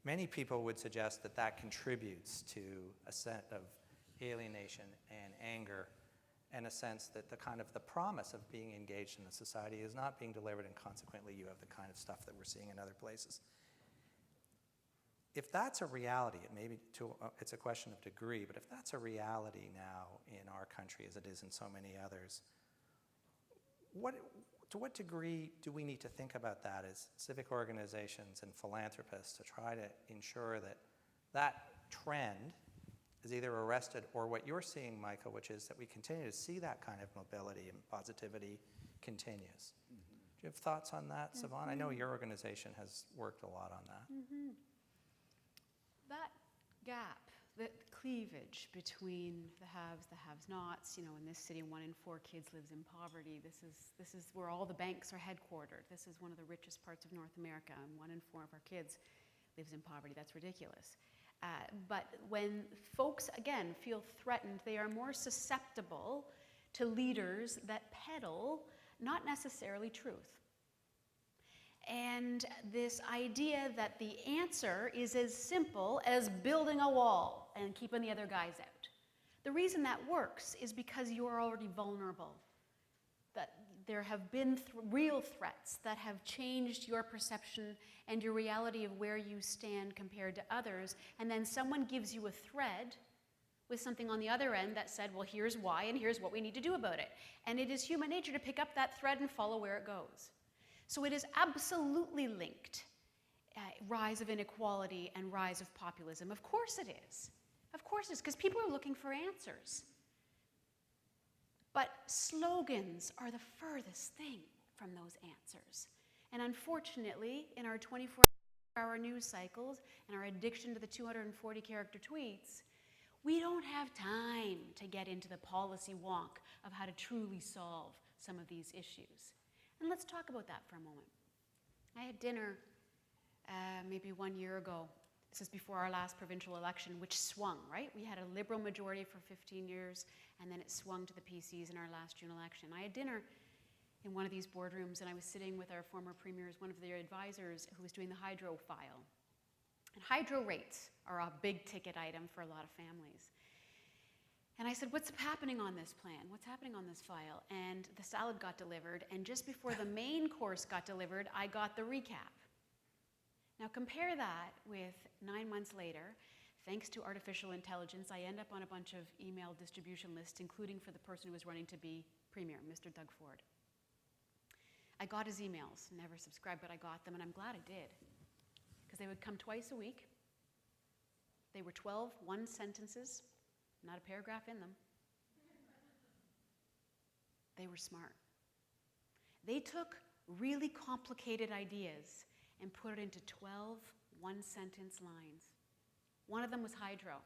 Many people would suggest that that contributes to a sense of alienation and anger, and a sense that the promise of being engaged in a society is not being delivered, and consequently you have the kind of stuff that we're seeing in other places. If that's a reality, it's a question of degree, but if that's a reality now in our country as it is in so many others, to what degree do we need to think about that as civic organizations and philanthropists to try to ensure that that trend is either arrested or what you're seeing, Michael, which is that we continue to see that kind of mobility and positivity continues. Do you have thoughts on that, Sevaun? I know your organization has worked a lot on that. That gap, that cleavage between the haves, the have-nots, in this city, 1 in 4 kids lives in poverty. This is where all the banks are headquartered. This is one of the richest parts of North America, and 1 in 4 of our kids lives in poverty. That's ridiculous. But when folks, again, feel threatened, they are more susceptible to leaders that peddle not necessarily truth. And this idea that the answer is as simple as building a wall and keeping the other guys out. The reason that works is because you are already vulnerable. That there have been real threats that have changed your perception and your reality of where you stand compared to others, and then someone gives you a thread with something on the other end that said, well, here's why and here's what we need to do about it. And it is human nature to pick up that thread and follow where it goes. So it is absolutely linked, rise of inequality and rise of populism. Of course it is. Of course it is, because people are looking for answers. But slogans are the furthest thing from those answers. And unfortunately, in our 24-hour news cycles and our addiction to the 240-character tweets, we don't have time to get into the policy wonk of how to truly solve some of these issues. And let's talk about that for a moment. I had dinner maybe 1 year ago. This is before our last provincial election, which swung, right? We had a Liberal majority for 15 years, and then it swung to the PCs in our last June election. I had dinner in one of these boardrooms, and I was sitting with our former premiers, one of their advisors, who was doing the hydro file. And hydro rates are a big ticket item for a lot of families. And I said, what's happening on this plan? What's happening on this file? And the salad got delivered, and just before the main course got delivered, I got the recap. Now compare that with 9 months later, thanks to artificial intelligence, I end up on a bunch of email distribution lists, including for the person who was running to be premier, Mr. Doug Ford. I got his emails, never subscribed, but I got them, and I'm glad I did, because they would come twice a week. They were 12 one sentences, not a paragraph in them. They were smart. They took really complicated ideas and put it into 12 one-sentence lines. One of them was hydro.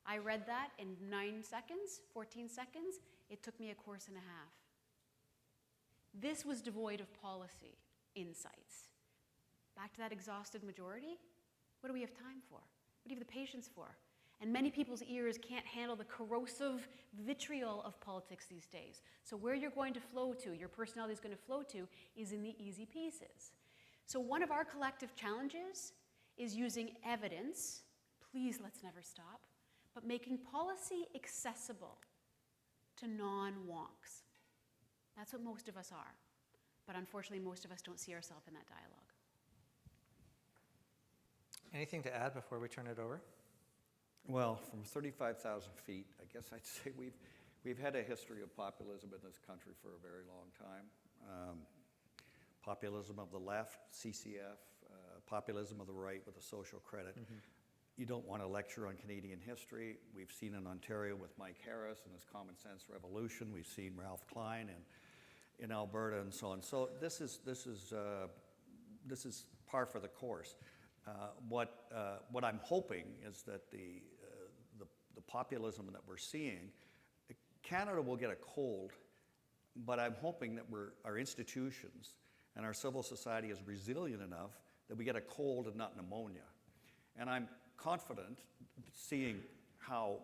I read that in 9 seconds, 14 seconds. It took me a course and a half. This was devoid of policy insights. Back to that exhausted majority, what do we have time for? What do you have the patience for? And many people's ears can't handle the corrosive vitriol of politics these days. So where you're going to flow to, your personality is going to flow to, is in the easy pieces. So one of our collective challenges is using evidence, please let's never stop, but making policy accessible to non-wonks. That's what most of us are. But unfortunately, most of us don't see ourselves in that dialogue. Anything to add before we turn it over? Well, from 35,000 feet, I guess I'd say we've had a history of populism in this country for a very long time. Populism of the left, CCF, populism of the right with a social credit. You don't want to lecture on Canadian history. We've seen in Ontario with Mike Harris and his common sense revolution. We've seen Ralph Klein in Alberta and so on. So this is par for the course. What I'm hoping is that the populism that we're seeing, Canada will get a cold, but I'm hoping that our institutions and our civil society is resilient enough that we get a cold and not pneumonia. And I'm confident, seeing how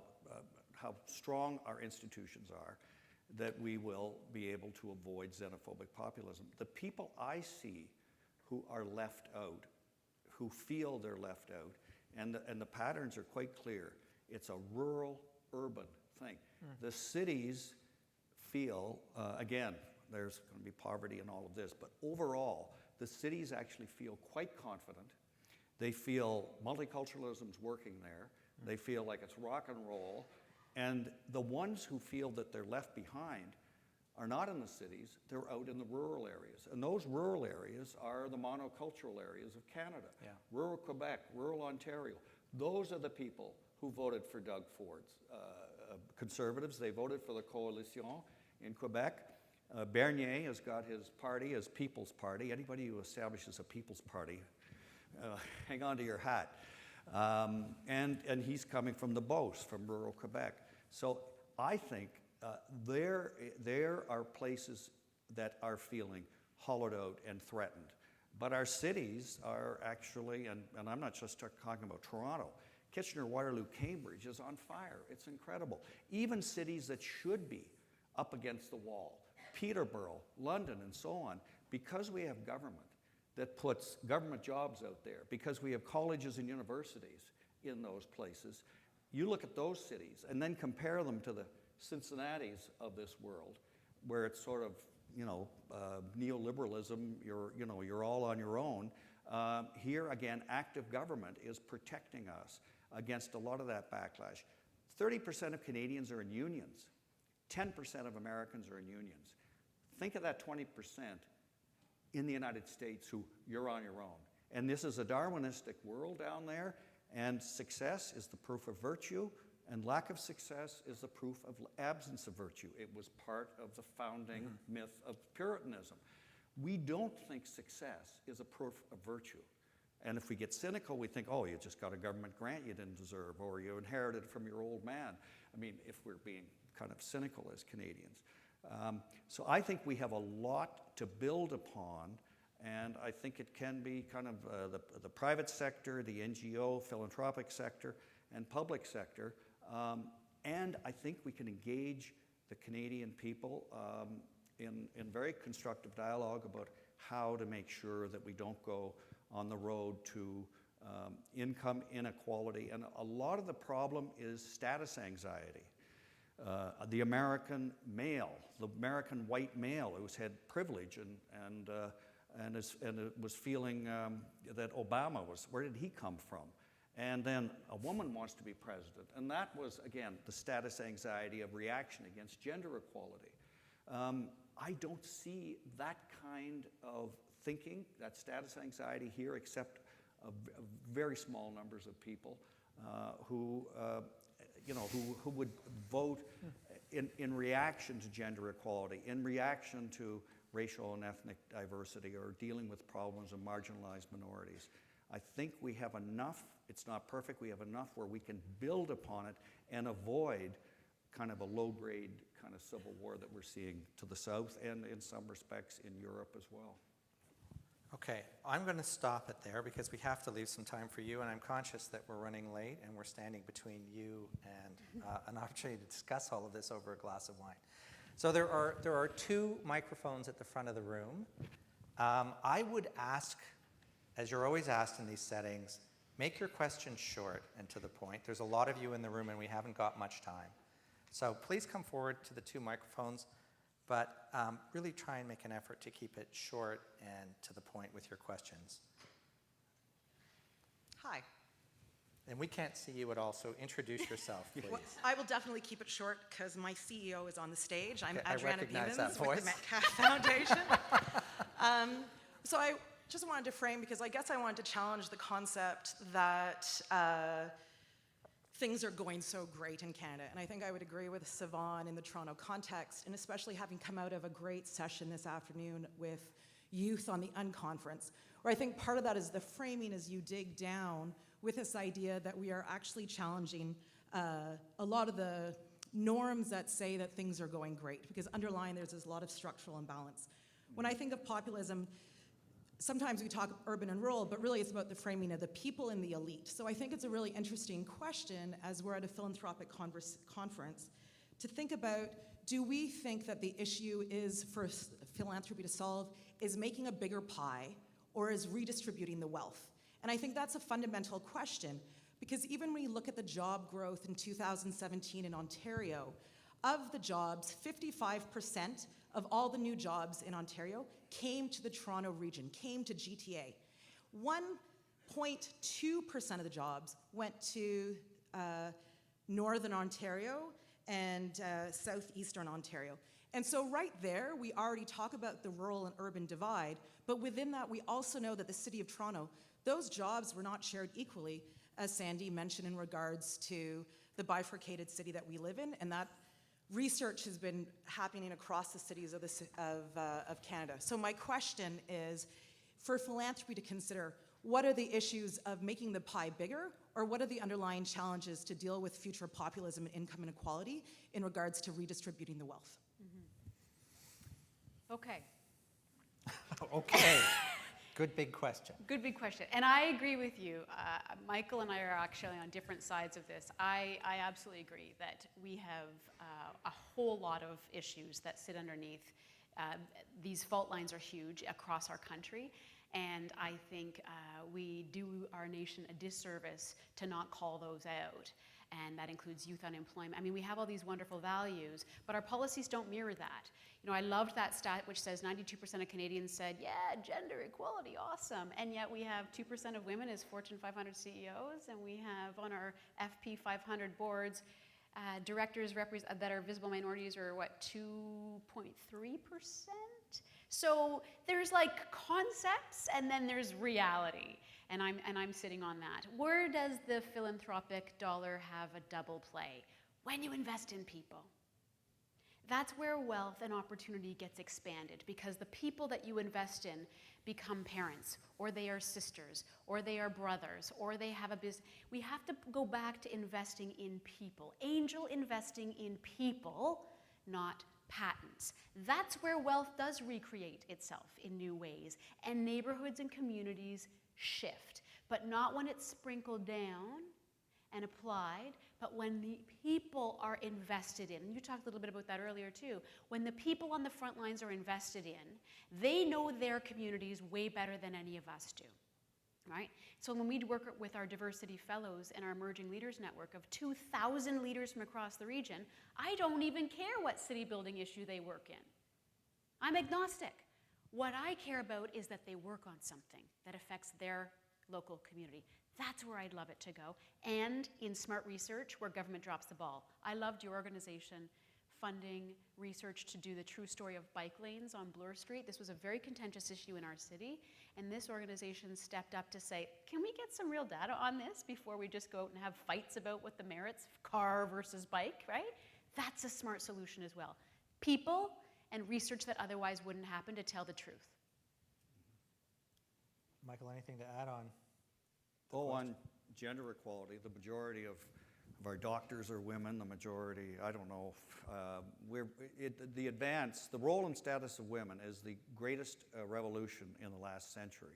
strong our institutions are, that we will be able to avoid xenophobic populism. The people I see who are left out, who feel they're left out, and the patterns are quite clear. It's a rural-urban thing. The cities feel, again, there's going to be poverty in all of this, but overall, the cities actually feel quite confident. They feel multiculturalism's working there. They feel like it's rock and roll. And the ones who feel that they're left behind are not in the cities, they're out in the rural areas. And those rural areas are the monocultural areas of Canada. Yeah. Rural Quebec, rural Ontario. Those are the people who voted for Doug Ford's. Conservatives, they voted for the Coalition in Quebec. Bernier has got his party as People's Party. Anybody who establishes a People's Party, hang on to your hat. And he's coming from the Beauce, from rural Quebec. So I think there are places that are feeling hollowed out and threatened. But our cities are actually, and I'm not just talking about Toronto, Kitchener, Waterloo, Cambridge is on fire. It's incredible. Even cities that should be up against the wall, Peterborough, London, and so on, because we have government that puts government jobs out there, because we have colleges and universities in those places, you look at those cities and then compare them to the Cincinnatis of this world, where it's sort of, neoliberalism, you're all on your own. Here, again, active government is protecting us against a lot of that backlash. 30% of Canadians are in unions. 10% of Americans are in unions. Think of that 20% in the United States who you're on your own. And this is a Darwinistic world down there, and success is the proof of virtue, and lack of success is the proof of absence of virtue. It was part of the founding myth of Puritanism. We don't think success is a proof of virtue. And if we get cynical, we think, oh, you just got a government grant you didn't deserve, or you inherited it from your old man. I mean, if we're being kind of cynical as Canadians. So I think we have a lot to build upon, and I think it can be kind of the private sector, the NGO, philanthropic sector, and public sector. And I think we can engage the Canadian people in very constructive dialogue about how to make sure that we don't go on the road to income inequality. And a lot of the problem is status anxiety. The American male, the American white male who's had privilege and was feeling that Obama was, where did he come from? And then a woman wants to be president. And that was, again, the status anxiety of reaction against gender equality. I don't see that kind of thinking, that status anxiety here, except very small numbers of people who would vote in reaction to gender equality, in reaction to racial and ethnic diversity, or dealing with problems of marginalized minorities. I think we have enough, it's not perfect, we have enough where we can build upon it and avoid kind of a low-grade kind of civil war that we're seeing to the south and in some respects in Europe as well. Okay, I'm going to stop it there because we have to leave some time for you, and I'm conscious that we're running late and we're standing between you and an opportunity to discuss all of this over a glass of wine. So there are two microphones at the front of the room. I would ask, as you're always asked in these settings, make your questions short and to the point. There's a lot of you in the room and we haven't got much time. So please come forward to the two microphones, but really try and make an effort to keep it short and to the point with your questions. Hi. And we can't see you at all, so introduce yourself, please. Well, I will definitely keep it short because my CEO is on the stage. I'm Okay, I Adriana recognize that Beemans voice. with the Metcalf Foundation. So I just wanted to frame, because I guess I wanted to challenge the concept that things are going so great in Canada. And I think I would agree with Sevaun in the Toronto context, and especially having come out of a great session this afternoon with youth on the Unconference, where I think part of that is the framing as you dig down with this idea that we are actually challenging a lot of the norms that say that things are going great, because underlying there's this lot of structural imbalance. When I think of populism, sometimes we talk urban and rural, but really it's about the framing of the people in the elite. So I think it's a really interesting question, as we're at a philanthropic conference, to think about, do we think that the issue is for philanthropy to solve is making a bigger pie, or is redistributing the wealth? And I think that's a fundamental question, because even when you look at the job growth in 2017 in Ontario, of the jobs, 55% of all the new jobs in Ontario came to the Toronto region, came to GTA. 1.2% of the jobs went to Northern Ontario and Southeastern Ontario. And so right there, we already talk about the rural and urban divide, but within that, we also know that the City of Toronto those jobs were not shared equally, as Sandy mentioned in regards to the bifurcated city that we live in, and that research has been happening across the cities of Canada. So my question is, for philanthropy to consider, what are the issues of making the pie bigger, or what are the underlying challenges to deal with future populism and income inequality in regards to redistributing the wealth? Okay. Okay. Good big question. Good big question. And I agree with you. Michael and I are actually on different sides of this. I absolutely agree that we have a whole lot of issues that sit underneath. These fault lines are huge across our country. And I think we do our nation a disservice to not call those out. And that includes youth unemployment. I mean, we have all these wonderful values, but our policies don't mirror that. You know, I loved that stat which says 92% of Canadians said, yeah, gender equality, awesome. And yet we have 2% of women as Fortune 500 CEOs, and we have on our FP 500 boards, directors that are visible minorities are what, 2.3%? So there's like concepts and then there's reality, and I'm sitting on that. Where does the philanthropic dollar have a double play? When you invest in people. That's where wealth and opportunity gets expanded, because the people that you invest in become parents, or they are sisters, or they are brothers, or they have a business. We have to go back to investing in people. Angel investing in people, not patents. That's where wealth does recreate itself in new ways, and neighborhoods and communities shift, but not when it's sprinkled down and applied, but when the people are invested in. And you talked a little bit about that earlier too. When the people on the front lines are invested in, they know their communities way better than any of us do. Right? So when we work with our diversity fellows and our emerging leaders network of 2,000 leaders from across the region, I don't even care what city building issue they work in. I'm agnostic. What I care about is that they work on something that affects their local community. That's where I'd love it to go. And in smart research, where government drops the ball. I loved your organization funding research to do the true story of bike lanes on Bloor Street. This was a very contentious issue in our city, and this organization stepped up to say, can we get some real data on this before we just go out and have fights about what the merits, car versus bike, right? That's a smart solution as well. People and research that otherwise wouldn't happen to tell the truth. Michael, anything to add on? On gender equality, the majority of our doctors are women, the majority, I don't know. The role and status of women is the greatest revolution in the last century.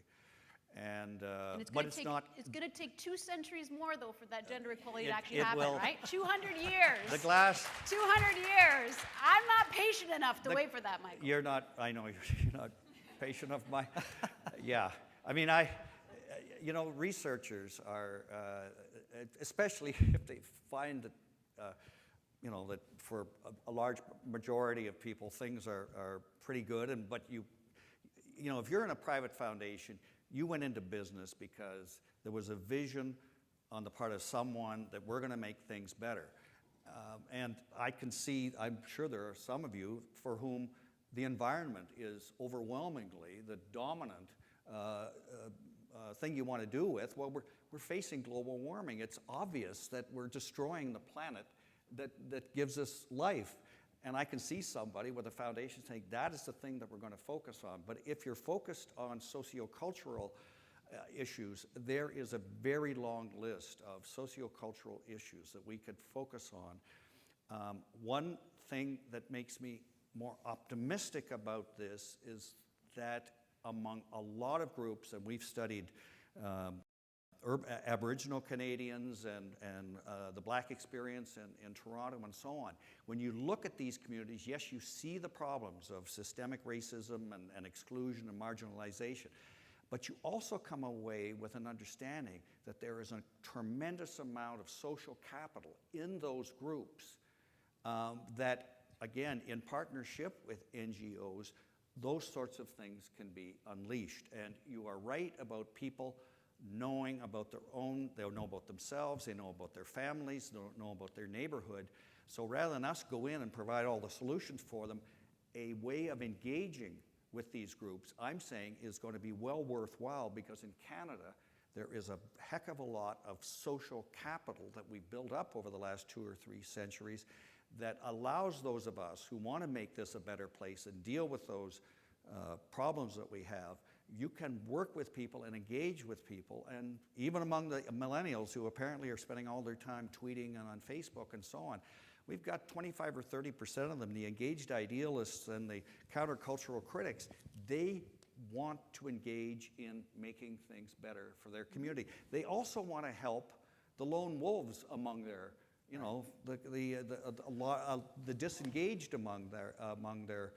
And it's but going to take 2 centuries more, though, for that gender equality to actually happen, right? 200 years. The glass. 200 years. I'm not patient enough to wait for that, Michael. You're not, I know you're not patient enough. Yeah. I mean, researchers are, especially if they find that, that for a large majority of people, things are pretty good. But if you're in a private foundation, you went into business because there was a vision on the part of someone that we're going to make things better. And I can see, I'm sure there are some of you for whom the environment is overwhelmingly the dominant thing you want to do with. Well, we're facing global warming. It's obvious that we're destroying the planet that gives us life. And I can see somebody with a foundation saying that is the thing that we're going to focus on. But if you're focused on sociocultural issues, there is a very long list of sociocultural issues that we could focus on. One thing that makes me more optimistic about this is that among a lot of groups, and we've studied Aboriginal Canadians and the Black experience in Toronto and so on. When you look at these communities, yes, you see the problems of systemic racism and exclusion and marginalization, but you also come away with an understanding that there is a tremendous amount of social capital in those groups that, again, in partnership with NGOs, those sorts of things can be unleashed. And you are right about people knowing about their own, they'll know about themselves, they know about their families, they know about their neighborhood. So rather than us go in and provide all the solutions for them, a way of engaging with these groups, I'm saying, is going to be well worthwhile, because in Canada, there is a heck of a lot of social capital that we built up over the last 2 or 3 centuries that allows those of us who want to make this a better place and deal with those problems that we have. You can work with people and engage with people, and even among the millennials who apparently are spending all their time tweeting and on Facebook and so on, we've got 25 or 30% of them, the engaged idealists and the countercultural critics, they want to engage in making things better for their community. They also want to help the lone wolves among their, you know, the disengaged among their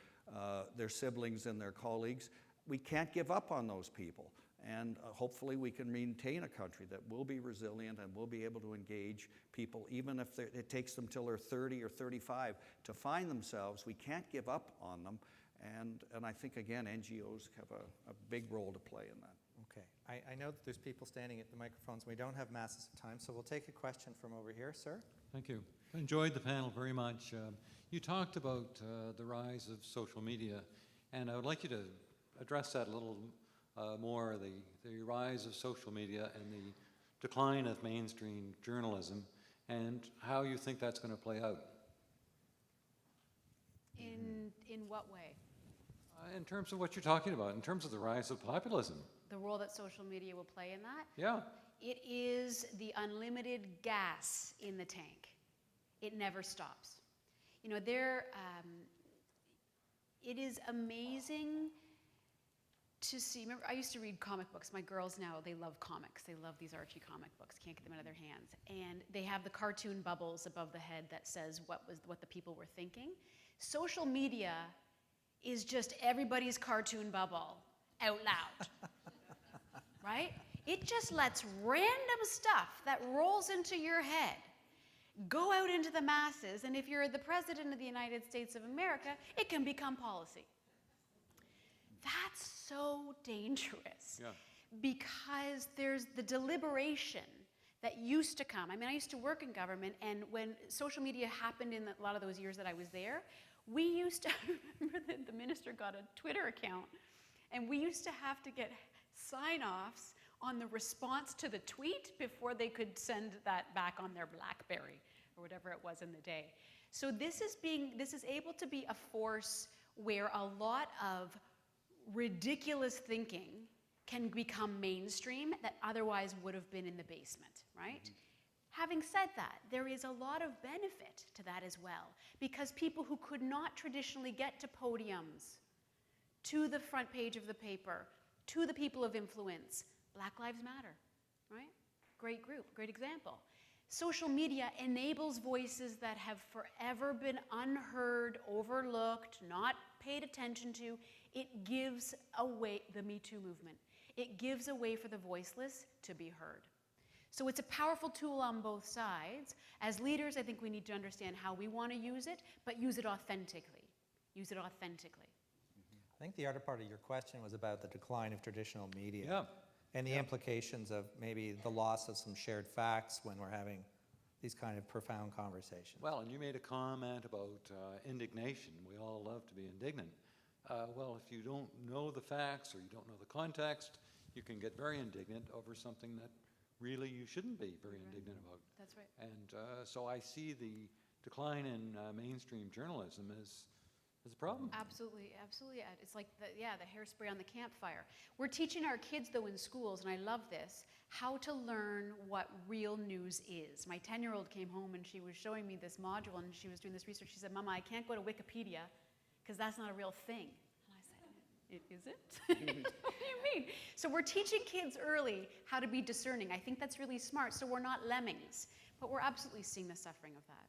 siblings and their colleagues. We can't give up on those people, and hopefully we can maintain a country that will be resilient and will be able to engage people even if it takes them till they're 30 or 35 to find themselves. We can't give up on them, and I think, again, NGOs have a big role to play in that. Okay, I know that there's people standing at the microphones. We don't have masses of time, so we'll take a question from over here. Sir? Thank you. I enjoyed the panel very much. You talked about the rise of social media, and I would like you to address that a little more, the rise of social media and the decline of mainstream journalism, and how you think that's going to play out. In what way? In terms of what you're talking about, in terms of the rise of populism. The role that social media will play in that? Yeah. It is the unlimited gas in the tank. It never stops. You know, it is amazing to see. Remember, I used to read comic books. My girls now, they love comics. They love these Archie comic books. Can't get them out of their hands. And they have the cartoon bubbles above the head that says what the people were thinking. Social media is just everybody's cartoon bubble out loud. Right? It just lets random stuff that rolls into your head go out into the masses, and if you're the President of the United States of America, it can become policy. That's so dangerous. Yeah. Because there's the deliberation that used to come. I mean, I used to work in government, and when social media happened in a lot of those years that I was there, we used to, I remember that the minister got a Twitter account, and we used to have to get sign-offs on the response to the tweet before they could send that back on their BlackBerry or whatever it was in the day. So this is able to be a force where a lot of ridiculous thinking can become mainstream that otherwise would have been in the basement, right? Mm-hmm. Having said that, there is a lot of benefit to that as well, because people who could not traditionally get to podiums, to the front page of the paper, to the people of influence, Black Lives Matter, right? Great group, great example. Social media enables voices that have forever been unheard, overlooked, not paid attention to. It gives a way, the Me Too movement, it gives a way for the voiceless to be heard. So it's a powerful tool on both sides. As leaders, I think we need to understand how we want to use it, but use it authentically. Use it authentically. I think the other part of your question was about the decline of traditional media. Yeah. And the implications of maybe the loss of some shared facts when we're having these kind of profound conversations. Well, and you made a comment about indignation. We all love to be indignant. Well, if you don't know the facts or you don't know the context, you can get very indignant over something that really you shouldn't be very indignant about. That's right. And so I see the decline in mainstream journalism as a problem. Absolutely, absolutely. Ed. It's like the hairspray on the campfire. We're teaching our kids, though, in schools, and I love this, how to learn what real news is. My 10-year-old came home and she was showing me this module, and she was doing this research. She said, "Mama, I can't go to Wikipedia because that's not a real thing." And I said, "It isn't?" What do you mean? So we're teaching kids early how to be discerning. I think that's really smart, so we're not lemmings, but we're absolutely seeing the suffering of that.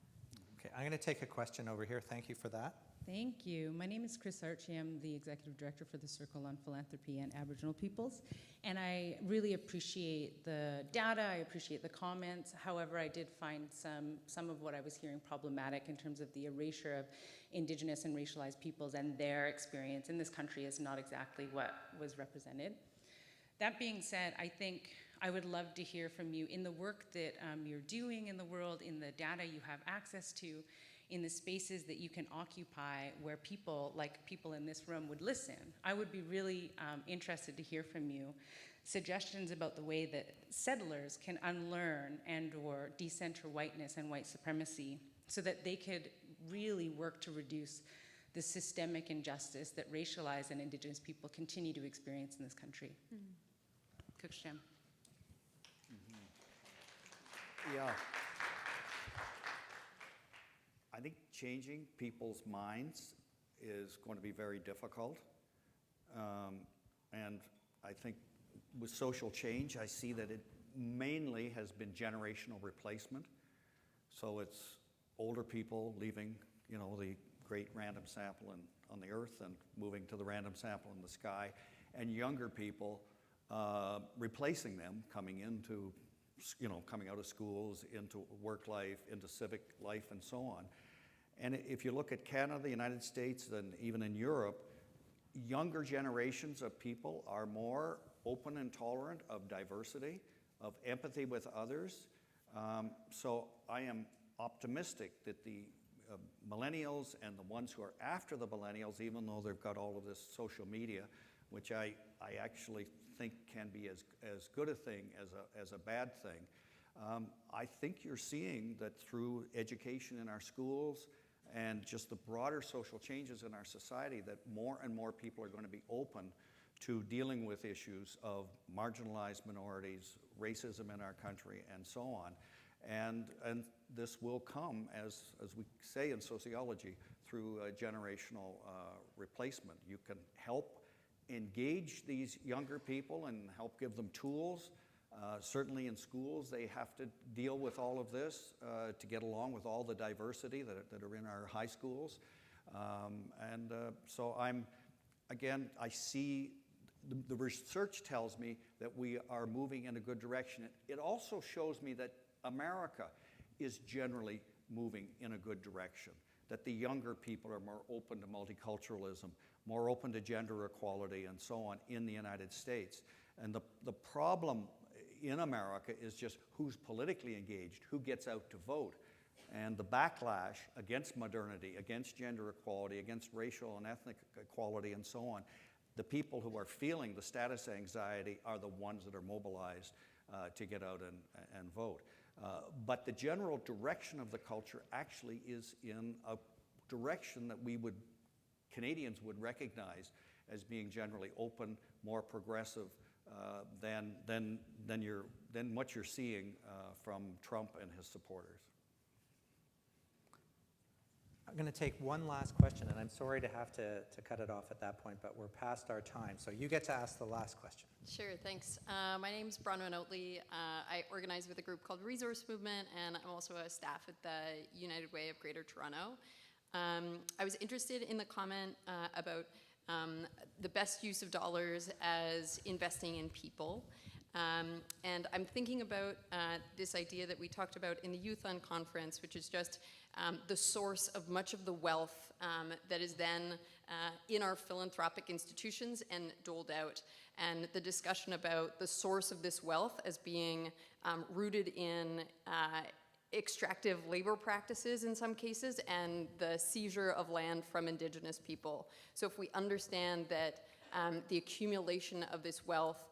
Okay, I'm going to take a question over here. Thank you for that. Thank you. My name is Chris Archie. I'm the Executive Director for the Circle on Philanthropy and Aboriginal Peoples. And I really appreciate the data, I appreciate the comments. However, I did find some of what I was hearing problematic in terms of the erasure of Indigenous and racialized peoples, and their experience in this country is not exactly what was represented. That being said, I think I would love to hear from you in the work that you're doing in the world, in the data you have access to, in the spaces that you can occupy where people, like people in this room, would listen. I would be really interested to hear from you suggestions about the way that settlers can unlearn and or decenter whiteness and white supremacy so that they could really work to reduce the systemic injustice that racialized and Indigenous people continue to experience in this country. Kukshem. Yeah. I think changing people's minds is going to be very difficult. And I think with social change, I see that it mainly has been generational replacement. So it's older people leaving, you know, the great random sample on the earth and moving to the random sample in the sky, and younger people replacing them, coming into, you know, coming out of schools, into work life, into civic life, and so on. And if you look at Canada, the United States, and even in Europe, younger generations of people are more open and tolerant of diversity, of empathy with others. So I am optimistic that the millennials and the ones who are after the millennials, even though they've got all of this social media, which I actually think can be as good a thing as a bad thing, I think you're seeing that through education in our schools and just the broader social changes in our society, that more and more people are going to be open to dealing with issues of marginalized minorities, racism in our country, and so on. And this will come, as we say in sociology, through generational replacement. You can help engage these younger people and help give them tools. Certainly in schools, they have to deal with all of this to get along with all the diversity that are in our high schools. So I see the research tells me that we are moving in a good direction. It also shows me that America is generally moving in a good direction, that the younger people are more open to multiculturalism, more open to gender equality, and so on in the United States. And the problem in America is just who's politically engaged, who gets out to vote. And the backlash against modernity, against gender equality, against racial and ethnic equality, and so on, the people who are feeling the status anxiety are the ones that are mobilized to get out and vote. But the general direction of the culture actually is in a direction that Canadians would recognize as being generally open, more progressive than what you're seeing from Trump and his supporters. I'm going to take one last question, and I'm sorry to have to cut it off at that point, but we're past our time. So you get to ask the last question. Sure, thanks. My name's Bronwyn Oatley. I organize with a group called Resource Movement, and I'm also a staff at the United Way of Greater Toronto. I was interested in the comment about the best use of dollars as investing in people. And I'm thinking about this idea that we talked about in the Youth On Conference, which is just the source of much of the wealth that is then in our philanthropic institutions and doled out. And the discussion about the source of this wealth as being rooted in extractive labor practices in some cases and the seizure of land from Indigenous people. So if we understand that the accumulation of this wealth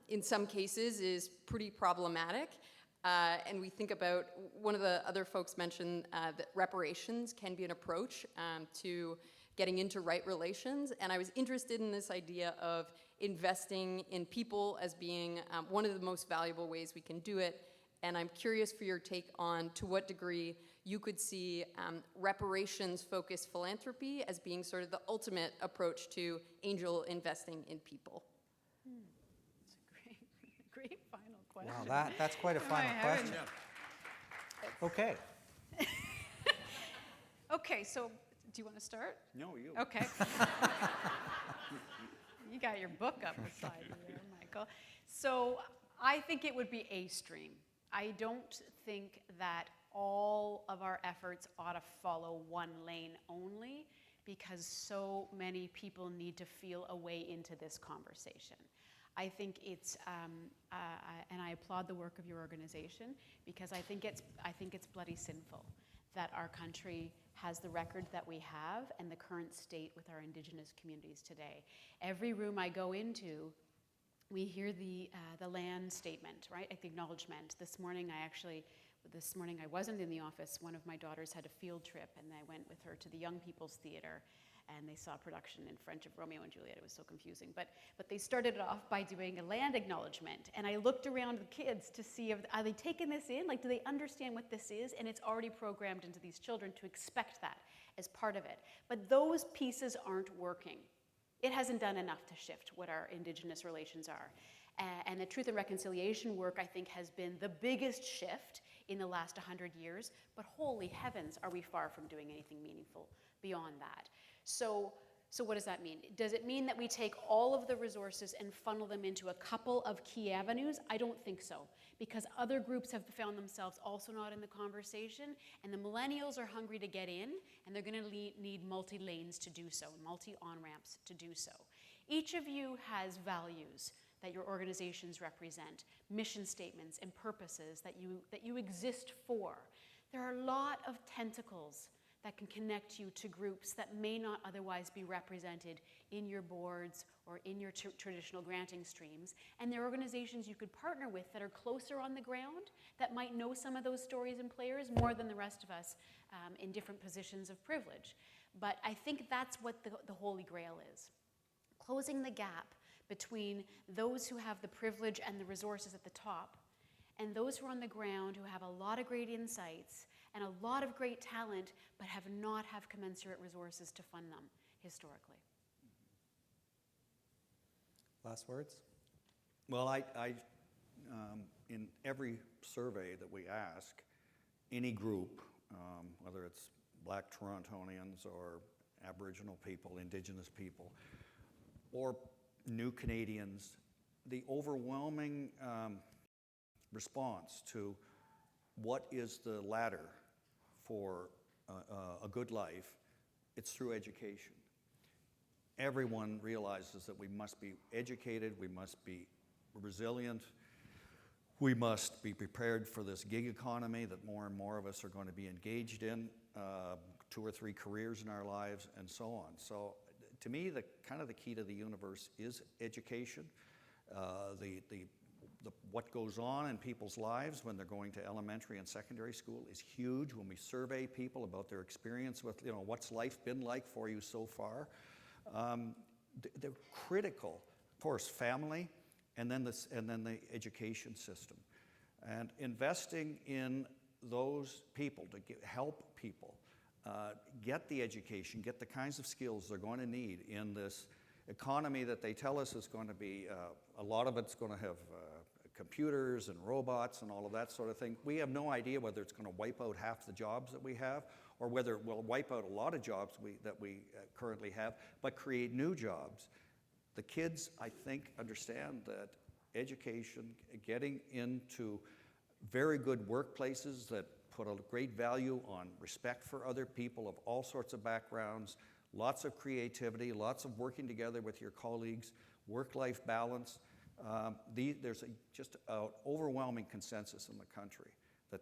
in some cases is pretty problematic, and we think about, one of the other folks mentioned that reparations can be an approach to getting into right relations, and I was interested in this idea of investing in people as being one of the most valuable ways we can do it, and I'm curious for your take on to what degree you could see reparations-focused philanthropy as being sort of the ultimate approach to angel investing in people. Great final question. Wow, that's quite a final question. Okay. Okay, so do you want to start? No, you. Okay. You got your book up beside you there, Michael. So I think it would be a stream. I don't think that all of our efforts ought to follow one lane only, because so many people need to feel a way into this conversation. I think it's, and I applaud the work of your organization, because I think it's bloody sinful that our country has the record that we have and the current state with our Indigenous communities today. Every room I go into, we hear the land statement, right? Like the acknowledgement. This morning I wasn't in the office. One of my daughters had a field trip, and I went with her to the Young People's Theatre, and they saw a production in French of Romeo and Juliet. It was so confusing. But they started it off by doing a land acknowledgement, and I looked around the kids to see if, are they taking this in? Like, do they understand what this is? And it's already programmed into these children to expect that as part of it. But those pieces aren't working. It hasn't done enough to shift what our Indigenous relations are. And the truth and reconciliation work, I think, has been the biggest shift in the last 100 years, but holy heavens, are we far from doing anything meaningful beyond that. So what does that mean? Does it mean that we take all of the resources and funnel them into a couple of key avenues? I don't think so, because other groups have found themselves also not in the conversation, and the millennials are hungry to get in, and they're gonna need multi-lanes to do so, multi-on-ramps to do so. Each of you has values that your organizations represent, mission statements and purposes that you exist for. There are a lot of tentacles that can connect you to groups that may not otherwise be represented in your boards or in your traditional granting streams. And there are organizations you could partner with that are closer on the ground, that might know some of those stories and players more than the rest of us in different positions of privilege. But I think that's what the Holy Grail is. Closing the gap between those who have the privilege and the resources at the top and those who are on the ground who have a lot of great insights and a lot of great talent, but have not have commensurate resources to fund them historically. Last words? Well, I in every survey that we ask, any group, whether it's Black Torontonians or Aboriginal people, Indigenous people, or new Canadians, the overwhelming response to what is the ladder for a good life, it's through education. Everyone realizes that we must be educated, we must be resilient, we must be prepared for this gig economy that more and more of us are going to be engaged in, 2 or 3 careers in our lives, and so on. So to me, the key to the universe is education. What goes on in people's lives when they're going to elementary and secondary school is huge. When we survey people about their experience with, what's life been like for you so far, they're critical. Of course, family, and then the education system, and investing in those people to help people get the education, get the kinds of skills they're going to need in this economy that they tell us is going to be, a lot of it's going to have computers and robots and all of that sort of thing. We have no idea whether it's going to wipe out half the jobs that we have, or whether it will wipe out a lot of jobs that we currently have, but create new jobs. The kids, I think, understand that education, getting into very good workplaces that put a great value on respect for other people of all sorts of backgrounds, lots of creativity, lots of working together with your colleagues, work-life balance. There's just an overwhelming consensus in the country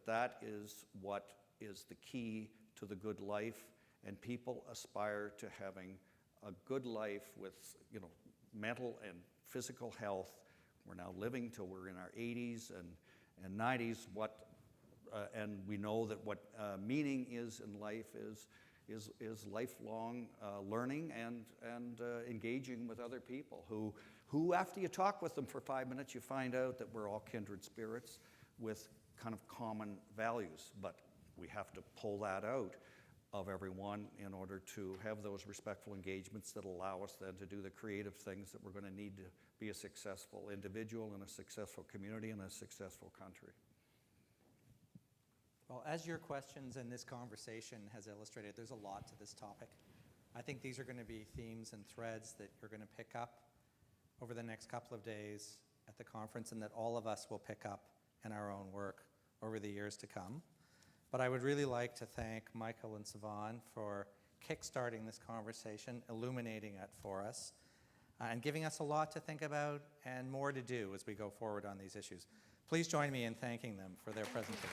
that is what is the key to the good life, and people aspire to having a good life with mental and physical health. We're now living till we're in our 80s and 90s. And we know that what meaning is in life is lifelong learning and engaging with other people who after you talk with them for 5 minutes, you find out that we're all kindred spirits with kind of common values. But we have to pull that out of everyone in order to have those respectful engagements that allow us then to do the creative things that we're going to need to be a successful individual and a successful community and a successful country. Well, as your questions and this conversation has illustrated, there's a lot to this topic. I think these are going to be themes and threads that you're going to pick up over the next couple of days at the conference, and that all of us will pick up in our own work over the years to come. But I would really like to thank Michael and Sevaun for kickstarting this conversation, illuminating it for us, and giving us a lot to think about and more to do as we go forward on these issues. Please join me in thanking them for their presentations.